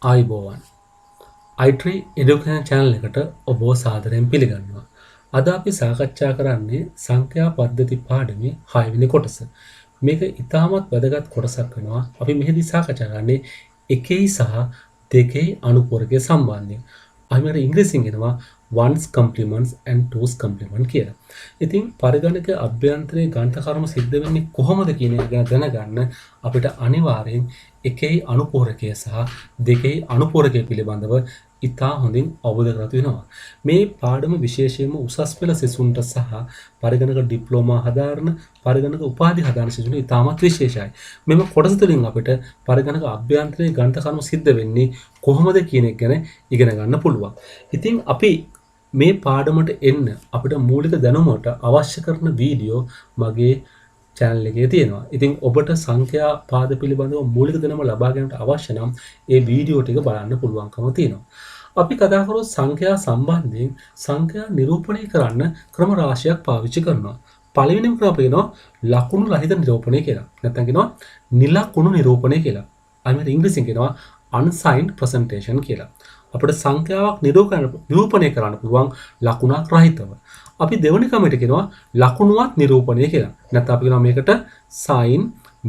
ආයිබෝවන් iTree Education channel එකට ඔබව සාදරයෙන් පිළිගන්නවා. අද අපි සාකච්ඡා කරන්නේ සංඛ්‍යා පද්ධති පාඩමේ 6 වෙනි කොටස. මේක ඉතාමත් වැදගත් කොටසක් වෙනවා. අපි මෙහිදී සාකච්ඡා කරන්නේ එකේ සහ දෙකේ අනුපූරකයේ සම්බන්ධයෙන්. අපි මේකට ඉංග්‍රීසියෙන් කියනවා ones complements and twos complement කියලා. ඉතින් පරිගණක අභ්‍යන්තරයේ ගණිත කර්ම සිද්ධ වෙන්නේ කොහොමද කියන එක ගැන දැනගන්න අපිට අනිවාර්යෙන් එකේ අනුපූරකය සහ දෙකේ අනුපූරකය පිළිබඳව ඉතා හොඳින් අවබෝධ කරගත වෙනවා. මේ පාඩම විශේෂයෙන්ම උසස් පෙළ සිසුන්ට සහ පරිගණක ඩිප්ලෝමා හදාරන පරිගණක උපාධි හදාරන සිසුන්ට ඉතාමත් විශේෂයි. මෙම කොටස තුළින් අපිට පරිගණක අභ්‍යන්තරයේ ගණිත කර්ම සිද්ධ වෙන්නේ කොහොමද කියන එක ගැන ඉගෙන ගන්න පුළුවන්. ඉතින් අපි මේ පාඩමට එන්න අපිට මූලික දැනුමට අවශ්‍ය කරන වීඩියෝ මගේ channel එකේ තියෙනවා. ඉතින් ඔබට සංඛ්‍යා පාද පිළිබඳව මූලික දැනුම ලබා ගැනීමට අවශ්‍ය නම් ඒ වීඩියෝ ටික බලන්න පුළුවන්කම තියෙනවා. අපි කතා කරොත් සංඛ්‍යා සම්බන්ධයෙන් සංඛ්‍යා නිරූපණය කරන්න ක්‍රම රාශියක් පාවිච්චි කරනවා. පළවෙනිම ක්‍රම අපි කියනවා ලකුණු රහිත නිරූපණය කියලා. නැත්නම් කියනවා නිලකුණු නිරූපණය කියලා. අනිත් ඉංග්‍රීසියෙන් කියනවා unsigned presentation කියලා. අපිට සංඛ්‍යාවක් නිරූපණය කරන්න පුළුවන් ලකුණක් රහිතව. අපි දෙවෙනි ක්‍රමයට කියනවා ලකුණුවත් නිරූපණය කියලා. නැත්නම් අපි කියනවා මේකට sign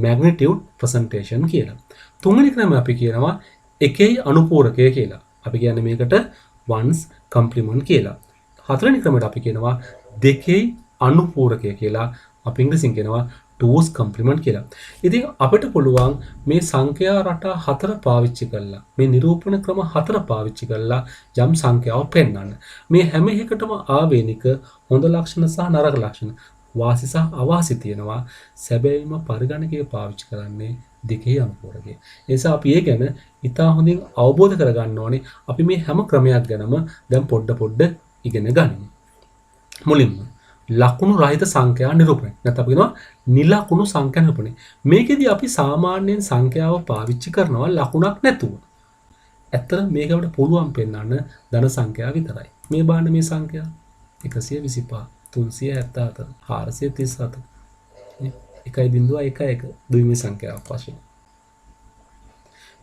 magnitude presentation කියලා. තුන්වෙනි ක්‍රමය අපි කියනවා එකේ අනුපූරකය කියලා. අපි කියන්නේ මේකට ones complement කියලා. හතරවෙනි ක්‍රමයට අපි කියනවා දෙකේ අනුපූරකය කියලා. අපි ඉංග්‍රීසියෙන් කියනවා twos complement කියලා. ඉතින් අපිට පුළුවන් මේ සංඛ්‍යා රටා හතර පාවිච්චි කරලා මේ නිරූපණ ක්‍රම හතර පාවිච්චි කරලා යම් සංඛ්‍යාවක් පෙන්වන්න. මේ හැම එකටම ආවේනික හොඳ ලක්ෂණ සහ නරක ලක්ෂණ වාසි සහ අවාසි තියෙනවා. සැබෑවීම පරිගණකයේ පාවිච්චි කරන්නේ දෙකේ අනුපූරකය. ඒ නිසා අපි ඒ ගැන ඉතා හොඳින් අවබෝධ කරගන්න ඕනේ. අපි මේ හැම ක්‍රමයක් ගැනම දැන් පොඩ්ඩ ඉගෙන ගනිමු. මුලින්ම ලකුණු රහිත සංඛ්‍යා නිරූපණය. නැත්නම් අපි කියනවා නිලකුණු සංඛ්‍යා නිරූපණය. මේකෙදි අපි සාමාන්‍යයෙන් සංඛ්‍යාව පාවිච්චි කරනවා ලකුණක් නැතුව. ඇත්තට මේක අපිට පුළුවන් පෙන්වන්න ධන සංඛ්‍යා විතරයි. මේ බලන්න මේ සංඛ්‍යා 125 374 437 1.11 ද්විම සංඛ්‍යාවක් වශයෙන්.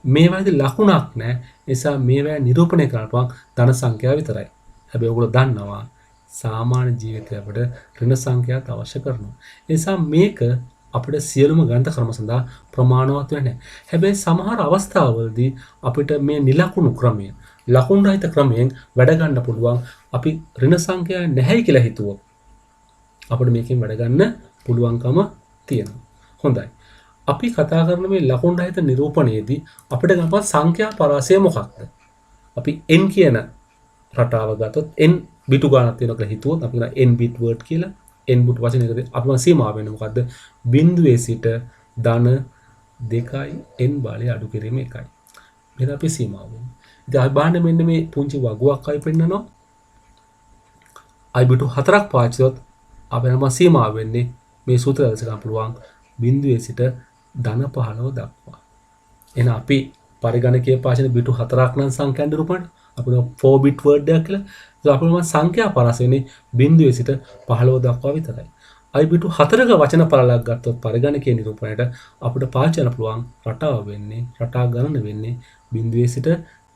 මේවායිද ලකුණක් නැහැ. නිසා මේවා නිරූපණය කරන්න පුළුවන් ධන සංඛ්‍යා විතරයි. හැබැයි ඔයගොල්ලෝ දන්නවා සාමාන්‍ය ජීවිතයට අපිට ඍණ සංඛ්‍යාත් අවශ්‍ය කරනවා. ඒ නිසා මේක අපිට සියලුම ගණිත ක්‍රම සඳහා ප්‍රමාණවත් වෙන්නේ නැහැ. හැබැයි සමහර අවස්ථාවලදී අපිට මේ නිලකුණු ක්‍රමය ලකුණු රහිත ක්‍රමයෙන් වැඩ ගන්න පුළුවන්. අපි ඍණ සංඛ්‍යා නැහැයි කියලා හිතුවොත් අපිට මේකෙන් වැඩ ගන්න පුළුවන්කම තියෙනවා. හොඳයි. අපි කතා කරන මේ ලකුණු රහිත නිරූපණයේදී අපිට ගන්න සංඛ්‍යා පරාසය මොකක්ද? අපි n කියන රටාව ගත්තොත් n බිටු ගානක් තියෙනවා කියලා හිතුවොත් අපි කියන n bit word කියලා n bit වචනයකදී අපිම සීමාව වෙන්නේ මොකද්ද? බිඳුවේ සිට ධන 2යි n බලය අඩු කිරීම 1යි. මේක අපි සීමාව වෙන්නේ. ඉතින් අපි බලන්න මෙන්න මේ පුංචි වගුවක් අය පෙන්නනවා. i බිටු 4ක් පාවිච්චි කරොත් අපේම සීමාව වෙන්නේ මේ සූත්‍රය දැස ගන්න පුළුවන් බිඳුවේ සිට ධන 15 දක්වා. එහෙනම් අපි පරිගණකයේ පාෂණ බිටු 4ක් නම් සංඛ්‍යා නිරූපණය අපිට 4 bit word එකක් කියලා. ඒක අපිට සංඛ්‍යා පරාස වෙන්නේ බිඳුවේ සිට 15 දක්වා විතරයි. i බිටු 4ක වචන පළලක් ගත්තොත් පරිගණකයේ නිරූපණයට අපිට පාවිච්චි කරන්න පුළුවන් රටාව වෙන්නේ රටා ගණන වෙන්නේ බිඳුවේ සිට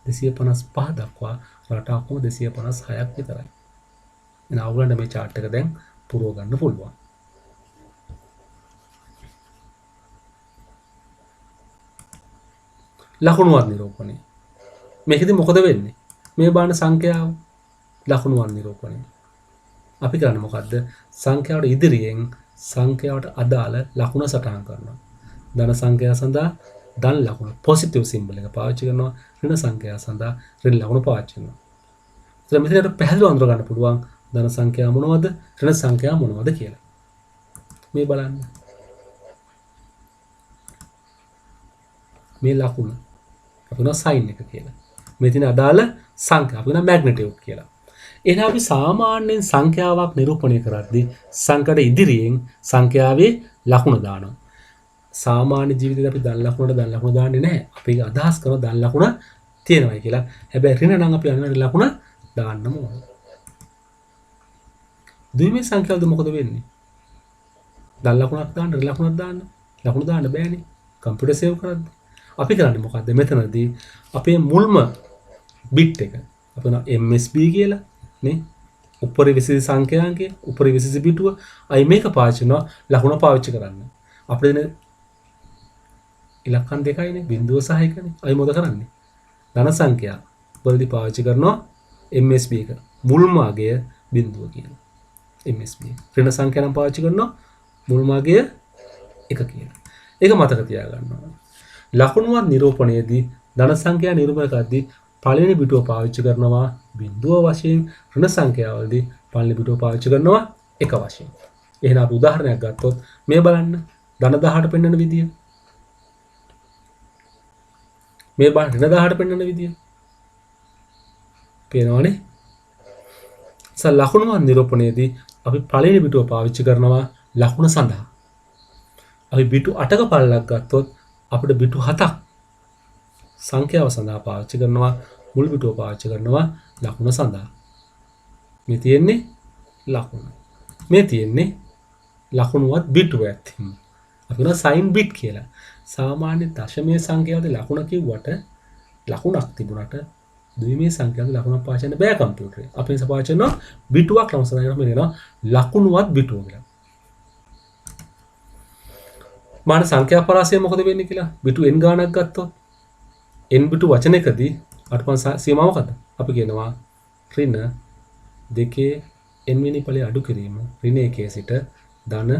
255 දක්වා රටා කොම 256ක් විතරයි. එහෙනම් ඔයගොල්ලන්ට මේ chart එක දැන් පුරව ගන්න පුළුවන්. ලකුණුවත් නිරූපණය. මේකෙදි මොකද වෙන්නේ? මේ බලන සංඛ්‍යාව ලකුණුවත් නිරූපණය. අපි කරන්නේ මොකද්ද? සංඛ්‍යාවට ඉදිරියෙන් සංඛ්‍යාවට අදාළ ලකුණ සටහන් කරනවා. ධන සංඛ්‍යාව සඳහා ධන ලකුණ පොසිටිව් සිම්බල් එක පාවිච්චි කරනවා. ඍණ සංඛ්‍යාව සඳහා ඍණ ලකුණ පාවිච්චි කරනවා. එතන මෙතනට පැහැදිලිව අඳුර ගන්න පුළුවන් ධන සංඛ්‍යාව මොනවද? ඍණ සංඛ්‍යාව මොනවද කියලා. මේ බලන්න. මේ ලකුණ අපි කියනවා සයින් එක කියලා. මේ තියෙන අදාළ සංඛ්‍යාව අපි කියනවා මැග්නිටියුඩ් කියලා. එහෙනම් අපි සාමාන්‍යයෙන් සංඛ්‍යාවක් නිරූපණය කරද්දී සංඛ්‍යාවට ඉදිරියෙන් සංඛ්‍යාවේ ලකුණ දානවා. සාමාන්‍ය ජීවිතේදී අපි ධන ලකුණට ධන ලකුණ දාන්නේ නැහැ. අපි අදහස් කරන ධන ලකුණ තියෙනවායි කියලා. හැබැයි ඍණ නම් අපි අනිවාර්ය ලකුණ දාන්නම ඕනේ. ද්විම සංඛ්‍යාවද මොකද වෙන්නේ? ධන ලකුණක් දාන්න ඍණ ලකුණක් දාන්න. ලකුණ දාන්න බෑනේ. කම්පියුටර් සේව් කරද්දී අපි කරන්නේ මොකද්ද මෙතනදී අපේ මුල්ම බිට් එක අපි කරනවා MSB කියලා නේ උපරි විසිරි සංඛ්‍යාංකය උපරි විසිරි බිටුව අයි මේක පාවිච්චි කරනවා ලකුණ පාවිච්චි කරන්න අපිට දෙන ඉලක්කම් දෙකයිනේ බිංදුව සහ එකනේ අයි මොකද කරන්නේ ධන සංඛ්‍යා වලදී පාවිච්චි කරනවා MSB එක මුල්ම අගය බිංදුව කියලා MSB ඍණ සංඛ්‍යා නම් පාවිච්චි කරනවා මුල්ම අගය 1 කියලා ඒක මතක තියාගන්න ඕන ලකුණුවත් නිරූපණයේදී ධන සංඛ්‍යා නිරූපණය කරද්දී පළවෙනි බිටුව පාවිච්චි කරනවා බිංදුව වශයෙන් ඍණ සංඛ්‍යාවලදී පළවෙනි බිටුව පාවිච්චි කරනවා 1 වශයෙන් එහෙනම් අපි උදාහරණයක් ගත්තොත් මේ බලන්න ධන 18 පෙන්වන විදිය මේ බලන්න ඍණ 18 පෙන්වන විදිය පේනවනේ ලකුණුවත් නිරූපණයේදී අපි පළවෙනි බිටුව පාවිච්චි කරනවා ලකුණ සඳහා අපි බිටු 8ක පළලක් ගත්තොත් අපිට බිටු 7ක් සංඛ්‍යාව සඳහා පාවිච්චි කරනවා මුල් බිටුව පාවිච්චි කරනවා ලකුණ සඳහා මේ තියෙන්නේ ලකුණ මේ තියෙන්නේ ලකුණුවත් බිටුවක් තියෙනවා අපි කියනවා සයින් බිට් කියලා සාමාන්‍ය දශමයේ සංඛ්‍යාවේදී ලකුණ කිව්වට ලකුණක් තිබුණාට ද්විමීය සංඛ්‍යාවේදී ලකුණක් පාවිච්චි කරන්න බෑ කම්පියුටරේ අපි පාවිච්චි කරනවා බිටුවක් ලකුණ සඳහා කරනවා මේ කියනවා ලකුණුවත් බිටුව කියලා මාන සංඛ්‍යා පරාසය මොකද වෙන්නේ කියලා බිටු n ගාණක් ගත්තොත් n බිටු වචනයකදී අටපන් සීමාව මොකද්ද අපි කියනවා ඍණ දෙකේ n වෙනි ඵලය අඩු කිරීම ඍණ 1 සිට ධන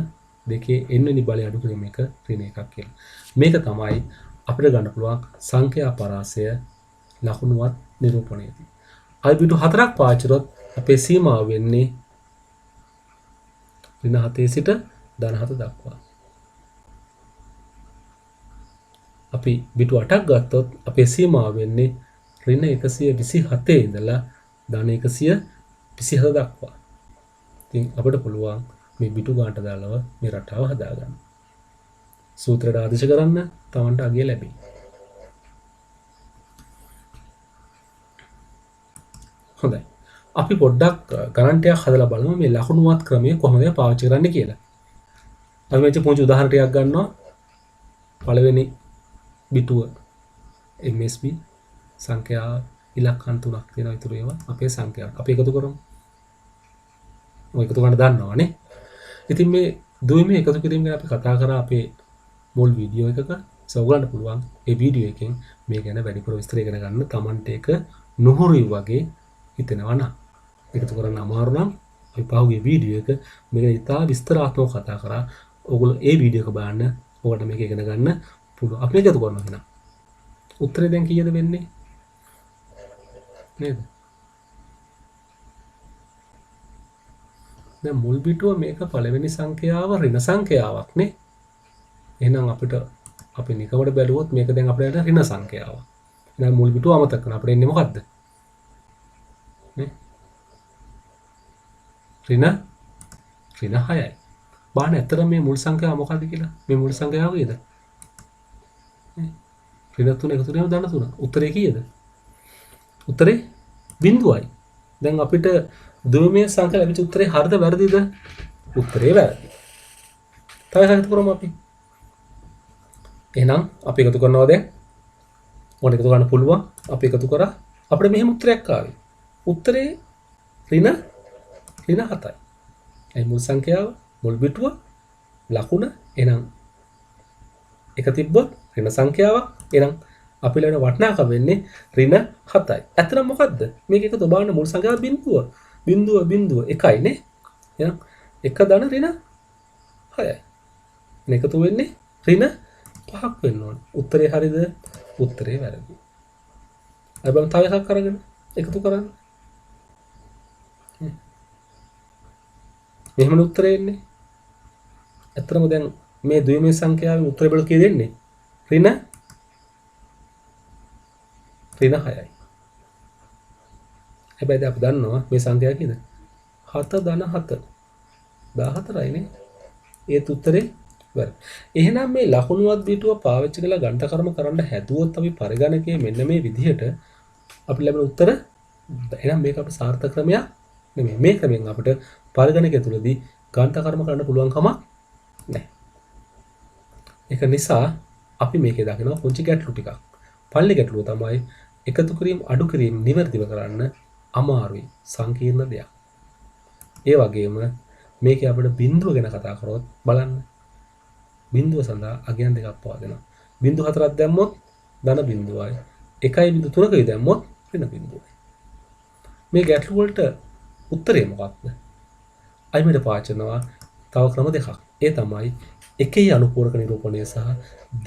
දෙකේ n වෙනි ඵලය අඩු කිරීම එක ඍණ 1ක් කියලා මේක තමයි අපිට ගන්න පුළුවන් සංඛ්‍යා පරාසය ලකුණුවත් නිරූපණයේදී අයි බිටු 4ක් පාවිච්චි කරොත් අපේ සීමාව වෙන්නේ ඍණ 7 සිට ධන 7 දක්වා අපි බිටු 8ක් ගත්තොත් අපේ සීමාව වෙන්නේ ඍණ 127 ඉඳලා ධන 127 දක්වා. ඉතින් අපිට පුළුවන් මේ බිටු ගානට දාලව මේ රටාව හදාගන්න. සූත්‍රයට ආදේශ කරන්න තමන්ට අගය ලැබෙයි. හොඳයි. අපි පොඩ්ඩක් ගණන් ටිකක් හදලා බලමු මේ ලකුණුවත් ක්‍රමය කොහොමද පාවිච්චි කරන්නේ කියලා. අපි මේ පුංචි උදාහරණ ටිකක් ගන්නවා. පළවෙනි බිටුව MSB සංඛ්‍යා ඉලක්කම් 3ක් තියෙනවා ඊටු ඒවා අපේ සංඛ්‍යාව. අපි එකතු කරමු. ඔය එකතු කරන්න දන්නවනේ. ඉතින් මේ දුවීමේ එකතු කිරීම ගැන අපි කතා කරා අපේ මුල් වීඩියෝ එකක. ඔයගොල්ලන්ට පුළුවන් ඒ වීඩියෝ එකෙන් මේ ගැන වැඩිපුර විස්තර ඉගෙන ගන්න. Tamante එක නුහුරුයි වගේ හිතෙනවා නම්. එකතු කරන්න අමාරු නම් අපි පහුගිය වීඩියෝ එක මේක ඉතා විස්තරාත්මකව කතා කරා. ඔයගොල්ලෝ ඒ වීඩියෝ එක බලන්න ඔයාලට මේක ඉගෙන ගන්න පුළුවන්. අපි එකතු කරනවා එහෙනම්. උත්තරේ දැන් කීයද වෙන්නේ? නේද? දැන් මුල් බිටුව මේක පළවෙනි සංඛ්‍යාව ඍණ සංඛ්‍යාවක් නේ. එහෙනම් අපිට අපි නිකමඩ බැලුවොත් මේක දැන් අපිට ඍණ සංඛ්‍යාවක්. එහෙනම් මුල් බිටුව අමතක කරන අපිට එන්නේ මොකද්ද? නේ? ඍණ 6යි. බලන්න ඇත්තට මේ මුල් සංඛ්‍යාව මොකද්ද කියලා? මේ මුල් සංඛ්‍යාව කීයද? ඍණ 3 එකතු වෙනව ධන 3. උත්තරේ කීයද? උත්තරේ බිංදුවයි. දැන් අපිට ද්විමීය සංඛ්‍යා ලැබිච්ච උත්තරේ හරිද වැරදිද? උත්තරේ වැරදි. තව එකක් එකතු කරමු අපි. එහෙනම් අපි එකතු කරනවා දැන්. මොකද එකතු කරන්න පුළුවන්. අපි එකතු කරා අපිට මෙහෙම උත්තරයක් ආවේ. උත්තරේ ඍණ 7යි. ඒ මුල් සංඛ්‍යාව මුල් බිටුව ලකුණ එහෙනම් එක තිබ්බොත් ඍණ සංඛ්‍යාවක් එහෙනම් අපි ලැබෙන වටිනාකම වෙන්නේ ඍණ 7යි. ඇත්තටම මොකද්ද? මේක එකතු බලන්න මුල් සංඛ්‍යාව බිංදුව 1යි නේ. එහෙනම් 1 ධන ඍණ 6යි. මේක එකතු වෙන්නේ ඍණ 5ක් වෙන්න ඕනේ. උත්තරේ හරියද? උත්තරේ වැරදි. අපි බලමු තව එකක් අරගෙන එකතු කරන්න. මෙහෙම උත්තරේ එන්නේ. ඇත්තටම දැන් මේ ද්විමීය සංඛ්‍යාවෙන් උත්තර බල කී දෙන්නේ? ඍණ 6යි. හැබැයි අපි දන්නවා මේ සංඛ්‍යාව කීයද? 7 ධන 7. 14යි නේ. ඒත් උත්තරේ වැරදි. එහෙනම් මේ ලකුණුවත් බිටුව පාවිච්චි කරලා ගණිත කර්ම කරන්න හැදුවොත් අපි පරිගණකයේ මෙන්න මේ විදිහට අපි ලැබෙන උත්තර එහෙනම් මේක අපේ සාර්ථක ක්‍රමයක් නෙමෙයි. මේ ක්‍රමෙන් අපිට පරිගණකය තුලදී ගණිත කර්ම කරන්න පුළුවන් කමක් නැහැ. ඒක නිසා අපි මේකේ දකිනවා පුංචි ගැටලු ටිකක්. පළවෙනි ගැටලුව තමයි එකතු කිරීම අඩු කිරීම නිවැරදිව කරන්න අමාරුයි සංකීර්ණ දෙයක්. ඒ වගේම මේකේ අපිට බිඳුව ගැන කතා කරොත් බලන්න. බිඳුව සඳහා අගයන් දෙකක් පවා දෙනවා. බිඳු 4ක් දැම්මොත් ධන බිඳුවයි. 1.3කයි දැම්මොත් ඍණ බිඳුවයි. මේ ගැටලු වලට උත්තරේ මොකක්ද? අයිමඩ පාචනවා තව ක්‍රම දෙකක්. ඒ තමයි එකේ අනුපූරක නිරූපණය සහ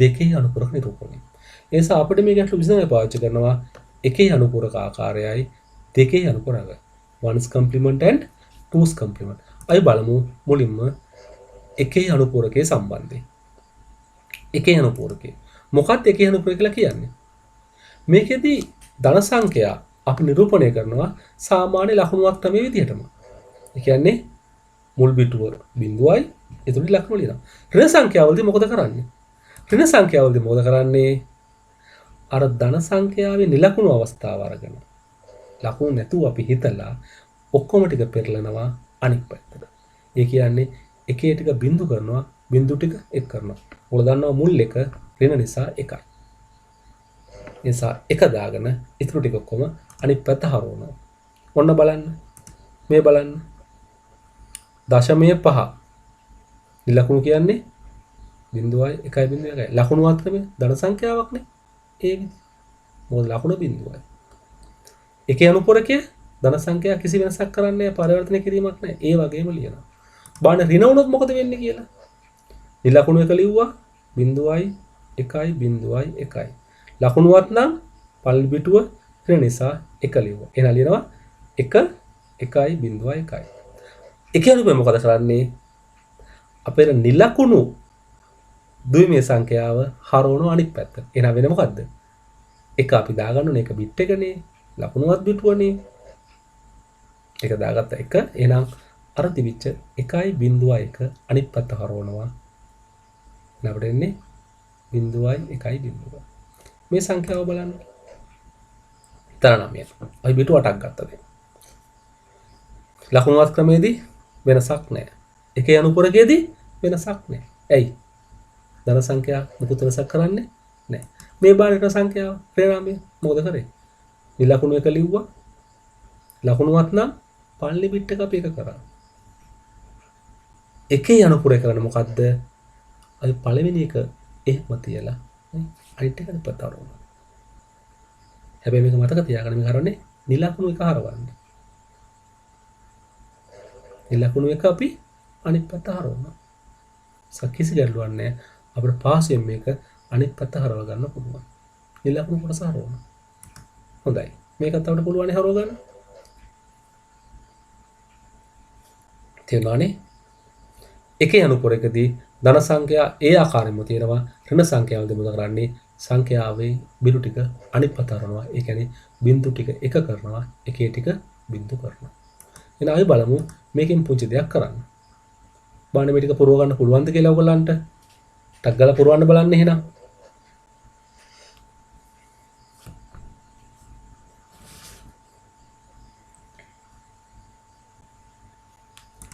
දෙකේ අනුපූරක නිරූපණය. ඒ නිසා අපිට මේ ගැටලු විසඳන්න පාවිච්චි කරනවා එකේ අනුපූරක ආකාරයයි දෙකේ අනුපූරක. ones complement and twos complement. අය බලමු මුලින්ම එකේ අනුපූරකයේ සම්බන්ධය. එකේ අනුපූරකය. මොකක්ද එකේ අනුපූරකය කියලා කියන්නේ? මේකෙදී ධන සංඛ්‍යා අපි නිරූපණය කරනවා සාමාන්‍ය ලකුණුවක් තමයි විදිහටම. ඒ කියන්නේ මුල් බිටුව බිඳුවයි එතුළු ලකුණු ලියනවා. ඍණ සංඛ්‍යාවලදී මොකද කරන්නේ? ඍණ සංඛ්‍යාවලදී මොකද කරන්නේ? අර ධන සංඛ්‍යාවේ නිලකුණු අවස්ථාව අරගෙන ලකුණු නැතුව අපි හිතලා ඔක්කොම ටික පෙරලනවා අනිත් පැත්තට. ඒ කියන්නේ එකේ ටික බිඳු කරනවා බිඳු ටික එක් කරනවා. ඔයාලා දන්නවා මුල් එක ඍණ නිසා එකයි. ඒ නිසා එක දාගෙන ඉතුරු ටික ඔක්කොම අනිත් පැත්ත හරවනවා. ඔන්න බලන්න. මේ බලන්න. දශමය 5. නිලකුණු කියන්නේ බිඳුවයි 1.1යි. ලකුණු මාත්‍රමේ ධන සංඛ්‍යාවක්නේ. ඒ විදිහ. මොකද ලකුණු බිඳුවයි. එකේ අනුපූරකයේ ධන සංඛ්‍යාව කිසි වෙනසක් කරන්නේ නැහැ, පරිවර්තනය කිරීමක් නැහැ. ඒ වගේම ලියනවා. බලන්න ඍණ වුණොත් මොකද වෙන්නේ කියලා. නිලකුණු එක ලිව්වා බිඳුවයි 1.1යි. ලකුණුවත් නම් පළල් පිටුව ඍණ නිසා 1 ලිව්වා. එහෙනම් ලියනවා 1.1. එකේ අනුපූරකය මොකද කරන්නේ? අපේ නිලකුණු ද්විමීය සංඛ්‍යාව හරවන අනිත් පැත්ත. එහෙනම් වෙන්නේ මොකද්ද? එක අපි දාගන්න ඕනේ එක බිට් එකනේ. ලකුණුවත් බිටුවනේ. එක දාගත්ත එක. එහෙනම් අර තිබිච්ච 1.1 අනිත් පැත්ත හරවනවා. අපිට එන්නේ 0.1. මේ සංඛ්‍යාව බලන්න. 9. අපි බිටු 8ක් ගත්තා දැන්. ලකුණුවත් ක්‍රමයේදී වෙනසක් නැහැ. එකේ අනුපූරකයේදී වෙනසක් නැහැ. ඇයි? ධන සංඛ්‍යා මුකුත් වෙනසක් කරන්නේ නැහැ. මේ බාහිර සංඛ්‍යාව ප්‍රේරාමය මොකද කරේ? නිලකුණු එක ලිව්වා. ලකුණුවත් නම් පල්ලි බිට් එක අපි එක කරා. එකේ අනුපූරකය කරන්නේ මොකද්ද? අපි පළවෙනි එක එහෙම තියලා අනිත් එක දෙපැත්ත හරවනවා. හැබැයි මේක මතක තියාගන්න මේ හරවන්නේ නිලකුණු එක හරවන්නේ. නිලකුණු එක අපි අනිත් පැත්ත හරවනවා. කිසි ගැටලුවක් නැහැ. අපිට පාසයෙන් මේක අනිත් පැත්ත හරව ගන්න පුළුවන්. නිලකුණු කොටස හරවනවා. හොඳයි. මේකත් අපිට පුළුවන් හරව ගන්න. තේරුණානේ? එකේ අනුපූරකදී ධන සංඛ්‍යා ඒ ආකාරයෙන්ම තියෙනවා. ඍණ සංඛ්‍යාවලදී මොකද කරන්නේ? සංඛ්‍යාවේ බිඳු ටික අනිත් පැත්ත හරවනවා. ඒ කියන්නේ බිඳු ටික එක කරනවා. එකේ ටික බිඳු කරනවා. එහෙනම් අපි බලමු මේකෙන් පුංචි දෙයක් කරන්න. බලන්න මේ ටික පුරව ගන්න පුළුවන්ද කියලා ඔයගලන්ට. ටක් ගාලා පුරවන්න බලන්න එහෙනම්.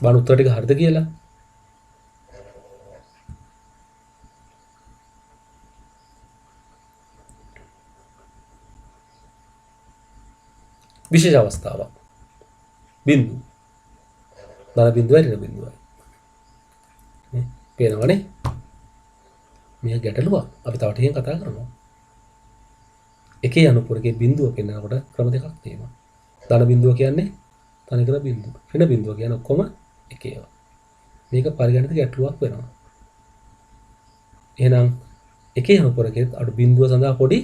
බලන්න උත්තර ටික හරිද කියලා. විශේෂ අවස්ථාවක්. බිඳු. ධන බිඳුවයි ඍණ බිඳුවයි. නේ පේනවනේ? මේ ගැටලුවක්. අපි තව ටිකකින් කතා කරනවා. එකේ අනුපූරකයේ බිඳුව පෙන්නකොට ක්‍රම දෙකක් තියෙනවා. ධන බිඳුව කියන්නේ තනිකර බිඳුව. ඍණ බිඳුව කියන්නේ ඔක්කොම එක ඒවා. මේක පරිගණිත ගැටලුවක් වෙනවා. එහෙනම් එකේ අනුපූරකයේ අඩු බිඳුව සඳහා පොඩි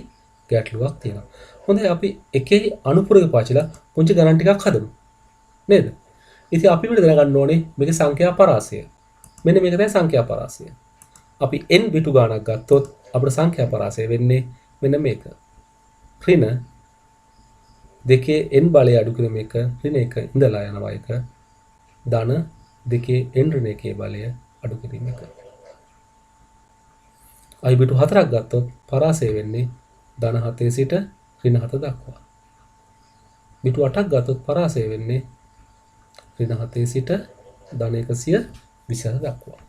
ගැටලුවක් තියෙනවා. හොඳයි අපි එකේ අනුපූරක පාචිලා පුංචි ගණන් ටිකක් හදමු. නේද? ඉතින් අපි මෙතන දැනගන්න ඕනේ මේකේ සංඛ්‍යා පරාසය. මෙන්න මේක තමයි සංඛ්‍යා පරාසය. අපි n බිටු ගණනක් ගත්තොත් අපේ සංඛ්‍යා පරාසය වෙන්නේ මෙන්න මේක. ඍණ දෙකේ n බලය අඩු කිරීම එක ඍණ එක ඉඳලා යනවා එක. ධන දෙකේ n ඍණ එකේ බලය අඩු කිරීම එක. අයි බිටු 4ක් ගත්තොත් පරාසය වෙන්නේ ධන 7 සිට ඍණ 7 දක්වා. බිටු 8ක් ගත්තොත් පරාසය වෙන්නේ ඍණ 7 සිට ධන 127 දක්වා.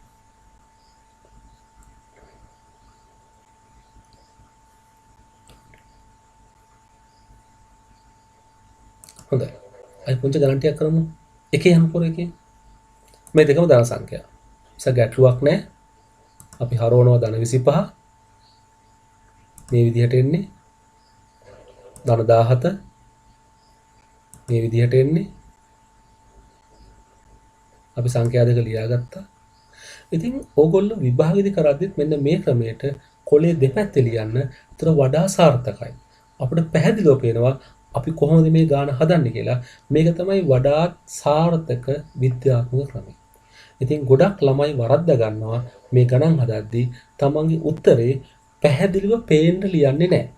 හොඳයි. අපි පුංචි ගණන් ටිකක් කරමු. එකේ අනුපුර එකේ මේ දෙකම ධන සංඛ්‍යා. නිසා ගැටලුවක් නැහැ. අපි හරවනවා ධන 25 මේ විදිහට එන්නේ. ධන 17 මේ විදිහට එන්නේ. අපි සංඛ්‍යා දෙක ලියාගත්තා. ඉතින් ඕගොල්ලෝ විභාගෙදි කරද්දිත් මෙන්න මේ ක්‍රමයට කොලේ දෙපැත්තේ ලියන්න උතර වඩා සාර්ථකයි. අපිට පැහැදිලිව පේනවා අපි කොහොමද මේ ගාන හදන්නේ කියලා. මේක තමයි වඩාත් සාර්ථක විද්‍යාත්මක ක්‍රමය. ඉතින් ගොඩක් ළමයි වරද්ද ගන්නවා මේ ගණන් හදද්දී තමන්ගේ උත්තරේ පැහැදිලිව පේන්න ලියන්නේ නැහැ.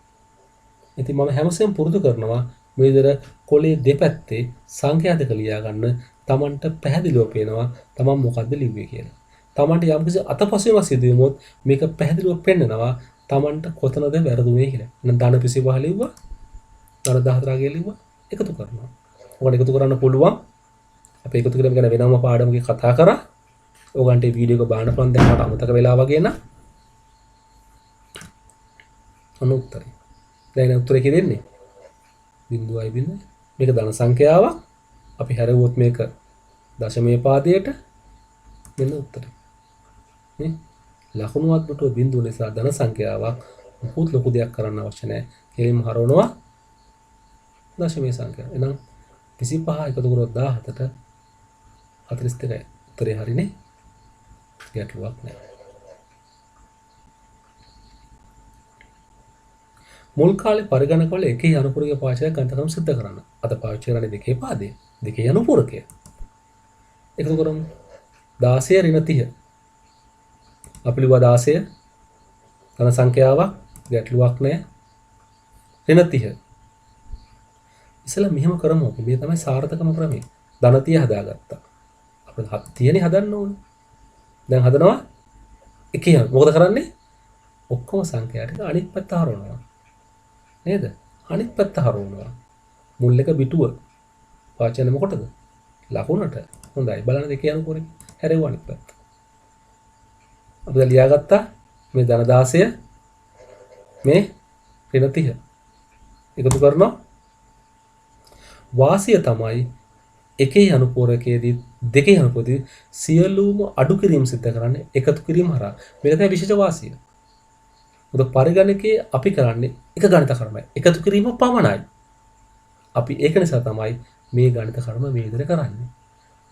ඉතින් මම හැමසෙම පුරුදු කරනවා මේ විදිහට කොලේ දෙපැත්තේ සංඛ්‍යා දෙක ලියා ගන්න තමන්ට පැහැදිලිව පේනවා තමන් මොකද්ද ලිව්වේ කියලා. තමන්ට යම්කිසි අතපසුවීමක් සිදු වුණොත් මේක පැහැදිලිව පෙන්නනවා තමන්ට කොතනද වැරදුනේ කියලා. එහෙනම් ධන 25 ලිව්වා, ධන 14 ලිව්වා එකතු කරනවා. ඔකට එකතු කරන්න පුළුවන්. අපි එකතු කිරීම ගැන වෙනම පාඩමක කතා කරා. ඕගන්ට වීඩියෝ එක බලන්න පුළුවන්. දැන් මට අමතක වෙලා වගේ න ะ. අන්න උත්තරේ. දැන් උත්තරේ කියෙන්නේ 0.0. මේක ධන සංඛ්‍යාවක්. අපි හැරෙවුවොත් මේක දශමයේ පාදයට මෙන්න උත්තරේ. නේ? ලකුණුවත් පිටුව බිඳුව නිසා ධන සංඛ්‍යාවක් මුකුත් ලොකු දෙයක් කරන්න අවශ්‍ය නැහැ. කෙලින්ම හරවනවා දශමයේ සංඛ්‍යාව. එහෙනම් 25 එකතු කරොත් 17ට 42යි. උත්තරේ හරිනේ. ගැටලුවක් නැහැ. මුල් කාලේ පරිගණකවල එකේ අනුපූරක පාචක ගණිතකම් සිද්ධ කරන්න. අද පාවිච්චි කරන්නේ දෙකේ පාදේ. දෙකේ අනුපූරකය. එකතු කරමු. 16 ඍණ 30. අපි ලිව්වා 16 ධන සංඛ්‍යාවක් ගැටලුවක් නැහැ. ඍණ 30. ඉතලා මෙහෙම කරමු. අපි මේ තමයි සාර්ථකම ක්‍රමය. ධන 30 හදාගත්තා. අපිට 30නේ හදන්න ඕනේ. දැන් හදනවා එකේ මොකද කරන්නේ? ඔක්කොම සංඛ්‍යා ටික අනිත් පැත්ත හරවනවා. නේද? අනිත් පැත්ත හරවනවා. මුල් එක පිටුව. වාචන මොකටද? ලකුණට. හොඳයි. බලන්න දෙකේ අනුපූරක හැරෙව්ව අනිත් පැත්ත. අපි ලියාගත්තා මේ ධන 16 මේ ඍණ 30 එකතු කරනවා. වාසිය තමයි එකේ අනුපූරකයේදී දෙකේ අනුපූරකයේදී සියලුම අඩු කිරීම සිද්ධ කරන්නේ එකතු කිරීම හරහා. මේක තමයි විශේෂ වාසිය. මොකද පරිගණකයේ අපි කරන්නේ එක ගණිත කර්මයක්. එකතු කිරීම පමණයි. අපි ඒක නිසා තමයි මේ ගණිත කර්ම මේ විදිහට කරන්නේ.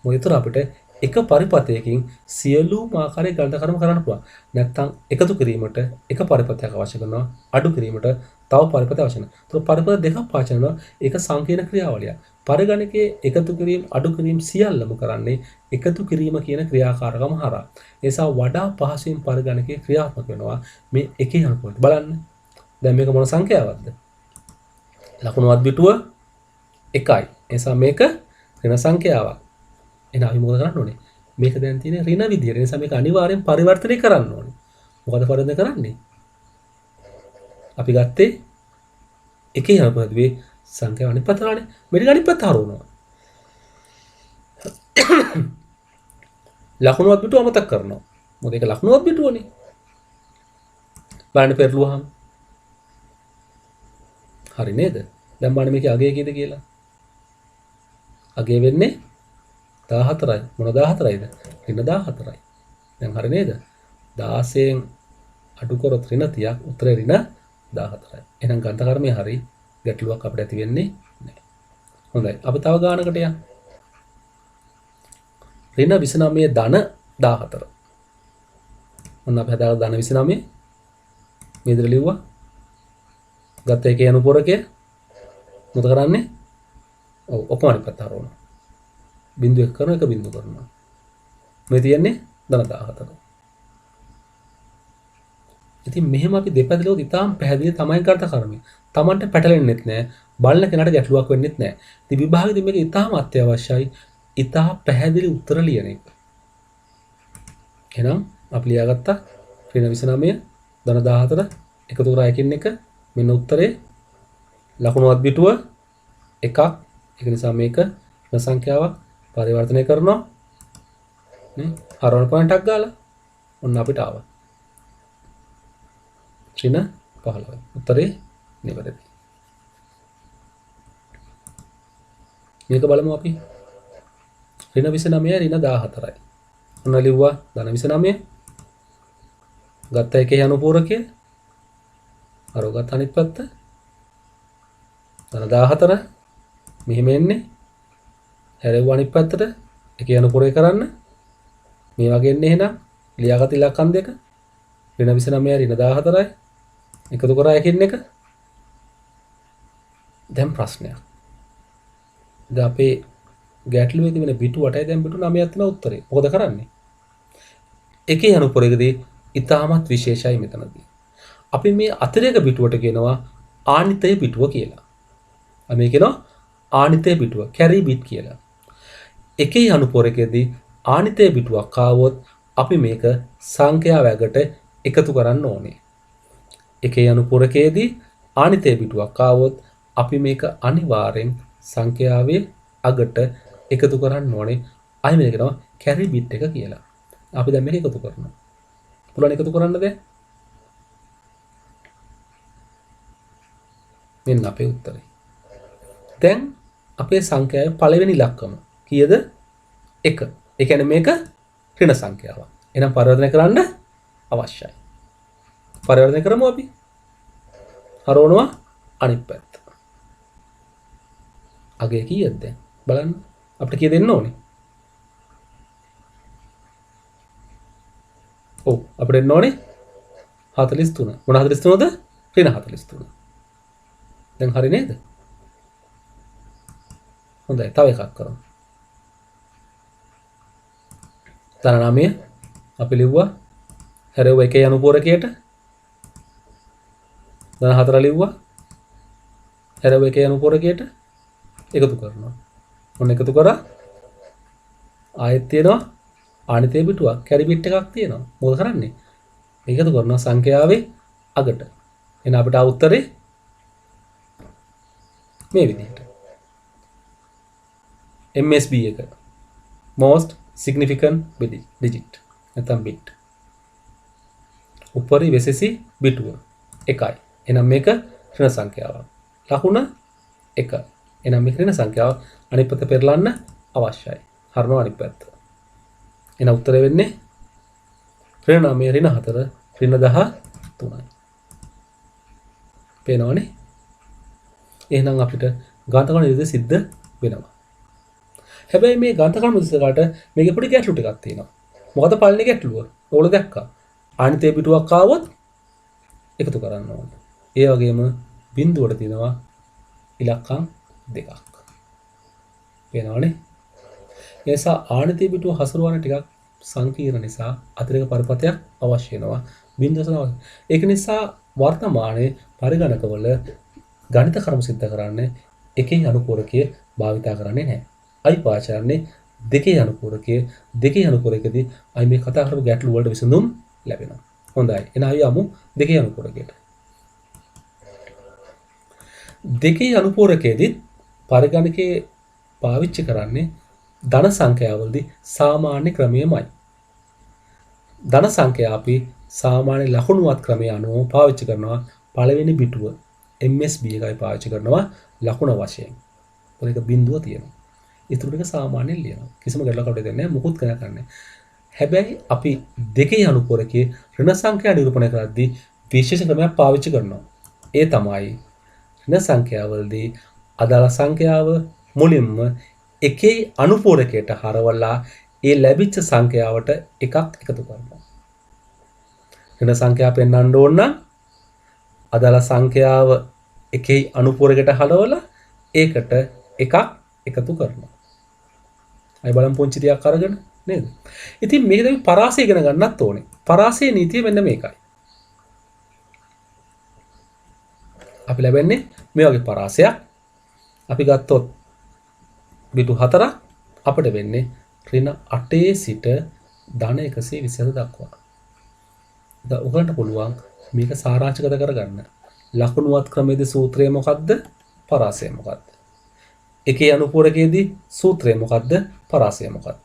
මොකද ඒතර අපිට එක පරිපතයකින් සියලුම ආකාරයේ ගණිත කර්ම කරන්න පුළුවන්. නැත්නම් එකතු කිරීමට එක පරිපතයක් අවශ්‍ය කරනවා. අඩු කිරීමට තව පරිපතයක් අවශ්‍ය වෙනවා. ඒතර පරිපත දෙකක් පාවිච්චි කරනවා. ඒක සංකීර්ණ ක්‍රියාවලියක්. පරිගණකයේ එකතු කිරීම අඩු කිරීම සියල්ලම කරන්නේ එකතු කිරීම කියන ක්‍රියාකාරකම හරහා. ඒ නිසා වඩා පහසුවෙන් පරිගණකයේ ක්‍රියාත්මක වෙනවා මේ එකේ අනුපූරක. බලන්න. දැන් මේක මොන සංඛ්‍යාවක්ද? ලකුණුවත් පිටුව 1යි. ඒ නිසා මේක ඍණ සංඛ්‍යාවක්. එහෙනම් අපි මොකද කරන්න ඕනේ? මේක දැන් තියෙන ඍණ විදියට. ඒ නිසා මේක අනිවාර්යෙන් පරිවර්තනය කරන්න ඕනේ. මොකද පරිවර්තනය කරන්නේ? අපි ගත්තේ එකේ අනුපූරකයේ සංඛ්‍යාව අනිත් පැත්තට හරවන්නේ. මේක අනිත් පැත්තට හරවනවා. ලකුණුවත් පිටුව අමතක කරනවා. මොකද ඒක ලකුණුවත් පිටුවනේ. බලන්න පෙරළුවාම. හරි නේද? දැන් බලන්න මේකේ අගය කීයද කියලා. අගය වෙන්නේ 14යි. මොන 14යිද? ඍණ 14යි. දැන් හරි නේද? 16න් අඩු කරොත් ඍණ 30ක් උත්තරේ ඍණ 14යි. එහෙනම් ගණිත කර්මයේ හරි ගැටලුවක් අපිට ඇති වෙන්නේ නැහැ. හොඳයි. අපි තව ගානකට යමු. ඍණ 29 ධන 14. ඔන්න අපි හදාගත්ත ධන 29 මේ විදිහට ලිව්වා. ගත්ත එකේ අනුපූරකය මොකද කරන්නේ? ඔව් ඔක්කොම අනිත් පැත්ත හරවනවා. බිංදු එක කරන එක බිංදු කරනවා. මේ තියෙන්නේ ධන 14. ඉතින් මෙහෙම අපි දෙපැත්තට ඉතාම පැහැදිලි තමයි ගණිත කර්මය. Tamanට පැටලෙන්නෙත් නැහැ. බලන කෙනාට ගැටලුවක් වෙන්නෙත් නැහැ. ඉතින් විභාගෙදී මේක ඉතාම අත්‍යවශ්‍යයි. ඉතා පැහැදිලි උත්තර ලියන එක. එහෙනම් අපි ලියාගත්තා ඍණ 29 ධන 14 එකතු කරා එකින් එක මෙන්න උත්තරේ ලකුණුවත් පිටුව 1ක්. ඒක නිසා මේක ඍණ සංඛ්‍යාවක් පරිවර්තනය කරනවා. නේ? හරවන පොයින්ට් එකක් ගාලා ඔන්න අපිට ආවා. ඍණ 15. උත්තරේ නිවැරදි. මේක බලමු අපි. ඍණ 29 ඍණ 14යි. ඔන්න ලිව්වා ධන 29. ගත්ත එකේ අනුපූරකය. අර ගත්ත අනිත් පැත්ත. ධන 14. මෙහෙම එන්නේ. හැරෙව්ව අනිත් පැත්තට. එකේ අනුපූරකය කරන්න. මේ වගේ එන්නේ එහෙනම්. ලියාගත් ඉලක්කම් දෙක. ඍණ 29 ඍණ 14යි. එකතු කරා එකින් එක. දැන් ප්‍රශ්නයක්. දැන් අපේ ගැටලුවේ තිබෙන පිටු 8යි දැන් පිටු 9ක් තියෙන උත්තරේ. මොකද කරන්නේ? එකේ අනුපූරකයේදී ඉතාමත් විශේෂයි මෙතනදී. අපි මේ අතිරේක පිටුවට කියනවා ආනිතය පිටුව කියලා. අපි කියනවා ආනිතය පිටුව, කැරි බිට් කියලා. එකේ අනුපූරකයේදී ආනිතය පිටුවක් ආවොත් අපි මේක සංඛ්‍යා වැගට එකතු කරන්න ඕනේ. එකේ අනුපූරකයේදී ආනිතය පිටුවක් ආවොත් අපි මේක අනිවාර්යෙන් සංඛ්‍යාවේ අගට එකතු කරන්න ඕනේ. අය මේක කියනවා කැරි බිට් එක කියලා. අපි දැන් මේක එකතු කරනවා. පුළුවන් එකතු කරන්න බෑ. මෙන්න අපේ උත්තරේ. දැන් අපේ සංඛ්‍යාවේ පළවෙනි ඉලක්කම කීයද? 1. ඒ කියන්නේ මේක ඍණ සංඛ්‍යාවක්. එහෙනම් පරිවර්තනය කරන්න අවශ්‍යයි. පරිවර්තනය කරමු අපි. හරවනවා අනිත් පැත්ත. අගේ කීයද දැන්? බලන්න. අපිට කීය දෙන්න ඕනේ? ඔව් අපිට එන්න ඕනේ 43. මොන 43ද? ඍණ 43. දැන් හරි නේද? හොඳයි තව එකක් කරමු. ධන 9 අපි ලිව්වා හැරෙව්ව එකේ අනුපූරකයට. ධන 4 ලිව්වා හැරෙව්ව එකේ අනුපූරකයට එකතු කරනවා. ඔන්න එකතු කරා ආයෙත් තියෙනවා ආනිතය පිටුවක් කැරි බිට් එකක් තියෙනවා. මොකද කරන්නේ? මේක එකතු කරනවා සංඛ්‍යාවේ අගට. එහෙනම් අපිට උත්තරේ මේ විදිහට. MSB එක most significant digit නැත්නම් bit. උපරි වෙසෙසි බිටුව 1යි. එහෙනම් මේක ඍණ සංඛ්‍යාවක්. ලකුණ 1. එහෙනම් මේක ඍණ සංඛ්‍යාවක්. අනිත් පැත්ත පෙරලන්න අවශ්‍යයි. හරනවා අනිත් පැත්ත. එහෙනම් උත්තරය වෙන්නේ ඍණ 9 ඍණ 4 ඍණ 13යි. පේනවනේ? එහෙනම් අපිට ගාන්ඨකරණ විදිහට සිද්ධ වෙනවා. හැබැයි මේ ගාන්ඨකරණ විදිහට මේකේ පොඩි ගැටලු ටිකක් තියෙනවා. මොකද පළවෙනි ගැටලුව? ඕගොල්ලෝ දැක්කා. ආනිතය පිටුවක් ආවොත් එකතු කරන්න ඕනේ. ඒ වගේම බිඳුවට තියෙනවා ඉලක්කම් දෙකක්. පේනවනේ? ඒ නිසා ආනිතය පිටුව හසුරවන්න ටිකක් සංකීර්ණ නිසා අතිරේක පරිපථයක් අවශ්‍ය වෙනවා. බිඳුව සඳහා. ඒක නිසා වර්තමානයේ පරිගණකවල ගණිත කර්ම සිද්ධ කරන්නේ එකේ අනුපූරකය භාවිතා කරන්නේ නැහැ. අයි පාචරන්නේ දෙකේ අනුපූරකයේදී අයි මේ කතා කරපු ගැටලු වලට විසඳුම් ලැබෙනවා. හොඳයි. එහෙනම් අපි යමු දෙකේ අනුපූරකයට. දෙකේ අනුපූරකයේදී පරිගණකයේ පාවිච්චි කරන්නේ ධන සංඛ්‍යාවලදී සාමාන්‍ය ක්‍රමයමයි. ධන සංඛ්‍යා අපි සාමාන්‍ය ලකුණුවත් ක්‍රමය අනුව පාවිච්චි කරනවා. පළවෙනි පිටුව MSB එකයි පාවිච්චි කරනවා ලකුණ වශයෙන්. ඔය එක බිඳුව තියෙනවා. ඊටු ටික සාමාන්‍යයෙන් ලියනවා. කිසිම ගැටලුවක් අපිට දෙන්නේ නැහැ. මුකුත් කරන්නේ. හැබැයි අපි දෙකේ අනුපූරකයේ ඍණ සංඛ්‍යා නිරූපණය කරද්දී විශේෂ ක්‍රමයක් පාවිච්චි කරනවා. ඒ තමයි ඍණ සංඛ්‍යාවලදී අදාළ සංඛ්‍යාව මුලින්ම එකේ අනුපූරකයට හරවලා ඒ ලැබිච්ච සංඛ්‍යාවට එකක් එකතු කරනවා. ඍණ සංඛ්‍යාව පෙන්වන්න ඕන නම් අදාළ සංඛ්‍යාව එකේ අනුපූරකයට හරවලා ඒකට එකක් එකතු කරනවා. අය බලමු පුංචි ටිකක් අරගෙන නේද? ඉතින් මේක තමයි පරාසය ඉගෙන ගන්නත් ඕනේ. පරාසයේ නීතිය මෙන්න මේකයි. අපි ලැබෙන්නේ මේ වගේ පරාසයක්. අපි ගත්තොත් බිටු 4ක් අපිට වෙන්නේ ඍණ 8 සිට ධන 127 දක්වා. දැන් ඔයගලන්ට පුළුවන් මේක සාරාංශගත කරගන්න. ලකුණුවත් ක්‍රමයේදී සූත්‍රය මොකද්ද? පරාසය මොකද්ද? එකේ අනුපූරකයේදී සූත්‍රය මොකද්ද? පරාසය මොකද්ද?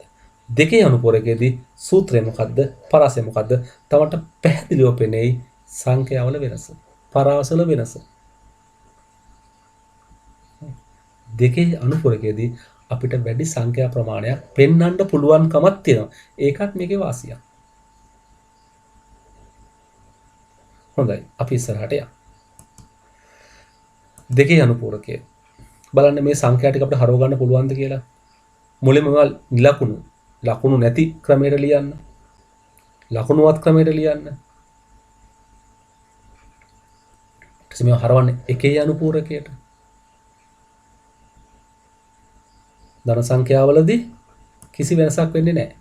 දෙකේ අනුපූරකයේදී සූත්‍රය මොකද්ද? පරාසය මොකද්ද? තමන්ට පැහැදිලිව පෙනෙයි සංඛ්‍යාවල වෙනස. පරාසවල වෙනස. දෙකේ අනුපුරකයේදී අපිට වැඩි සංඛ්‍යා ප්‍රමාණයක් පෙන්වන්න පුළුවන්කමක් තියෙනවා. ඒකත් මේකේ වාසියක්. හොඳයි. අපි ඉස්සරහට යමු. දෙකේ අනුපූරකය. බලන්න මේ සංඛ්‍යා ටික අපිට හරව ගන්න පුළුවන්ද කියලා. මුලින්ම ලකුණු ලකුණු නැති ක්‍රමයට ලියන්න. ලකුණුවත් ක්‍රමයට ලියන්න. ඊට පස්සේ මේව හරවන්නේ එකේ අනුපූරකයට. ධන සංඛ්‍යාවලදී කිසි වෙනසක් වෙන්නේ නැහැ.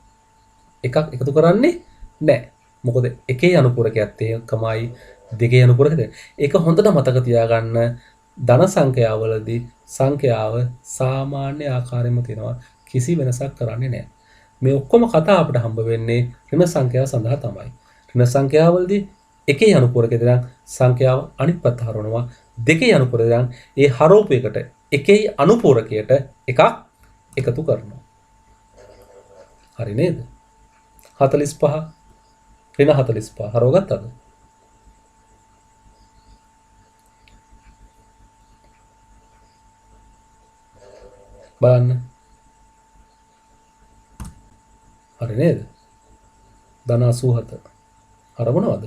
එකක් එකතු කරන්නේ නැහැ. මොකද එකේ අනුපූරකයත් ඒකමයි දෙකේ අනුපූරකද. ඒක හොඳට මතක තියාගන්න. ධන සංඛ්‍යාවලදී සංඛ්‍යාව සාමාන්‍ය ආකාරයෙන්ම තියෙනවා. කිසි වෙනසක් කරන්නේ නැහැ. මේ ඔක්කොම කතා අපිට හම්බ වෙන්නේ ඍණ සංඛ්‍යාව සඳහා තමයි. ඍණ සංඛ්‍යාවලදී එකේ අනුපූරකයට නම් සංඛ්‍යාව අනිත් පැත්ත හරවනවා. දෙකේ අනුපූරකයට නම් ඒ හරවපු එකට එකේ අනුපූරකයට එකක් එකතු කරනවා. හරි නේද? 45 ඍණ 45 හරවගත්තද? බලන්න. හරි නේද? ධන 87 හරවනවද?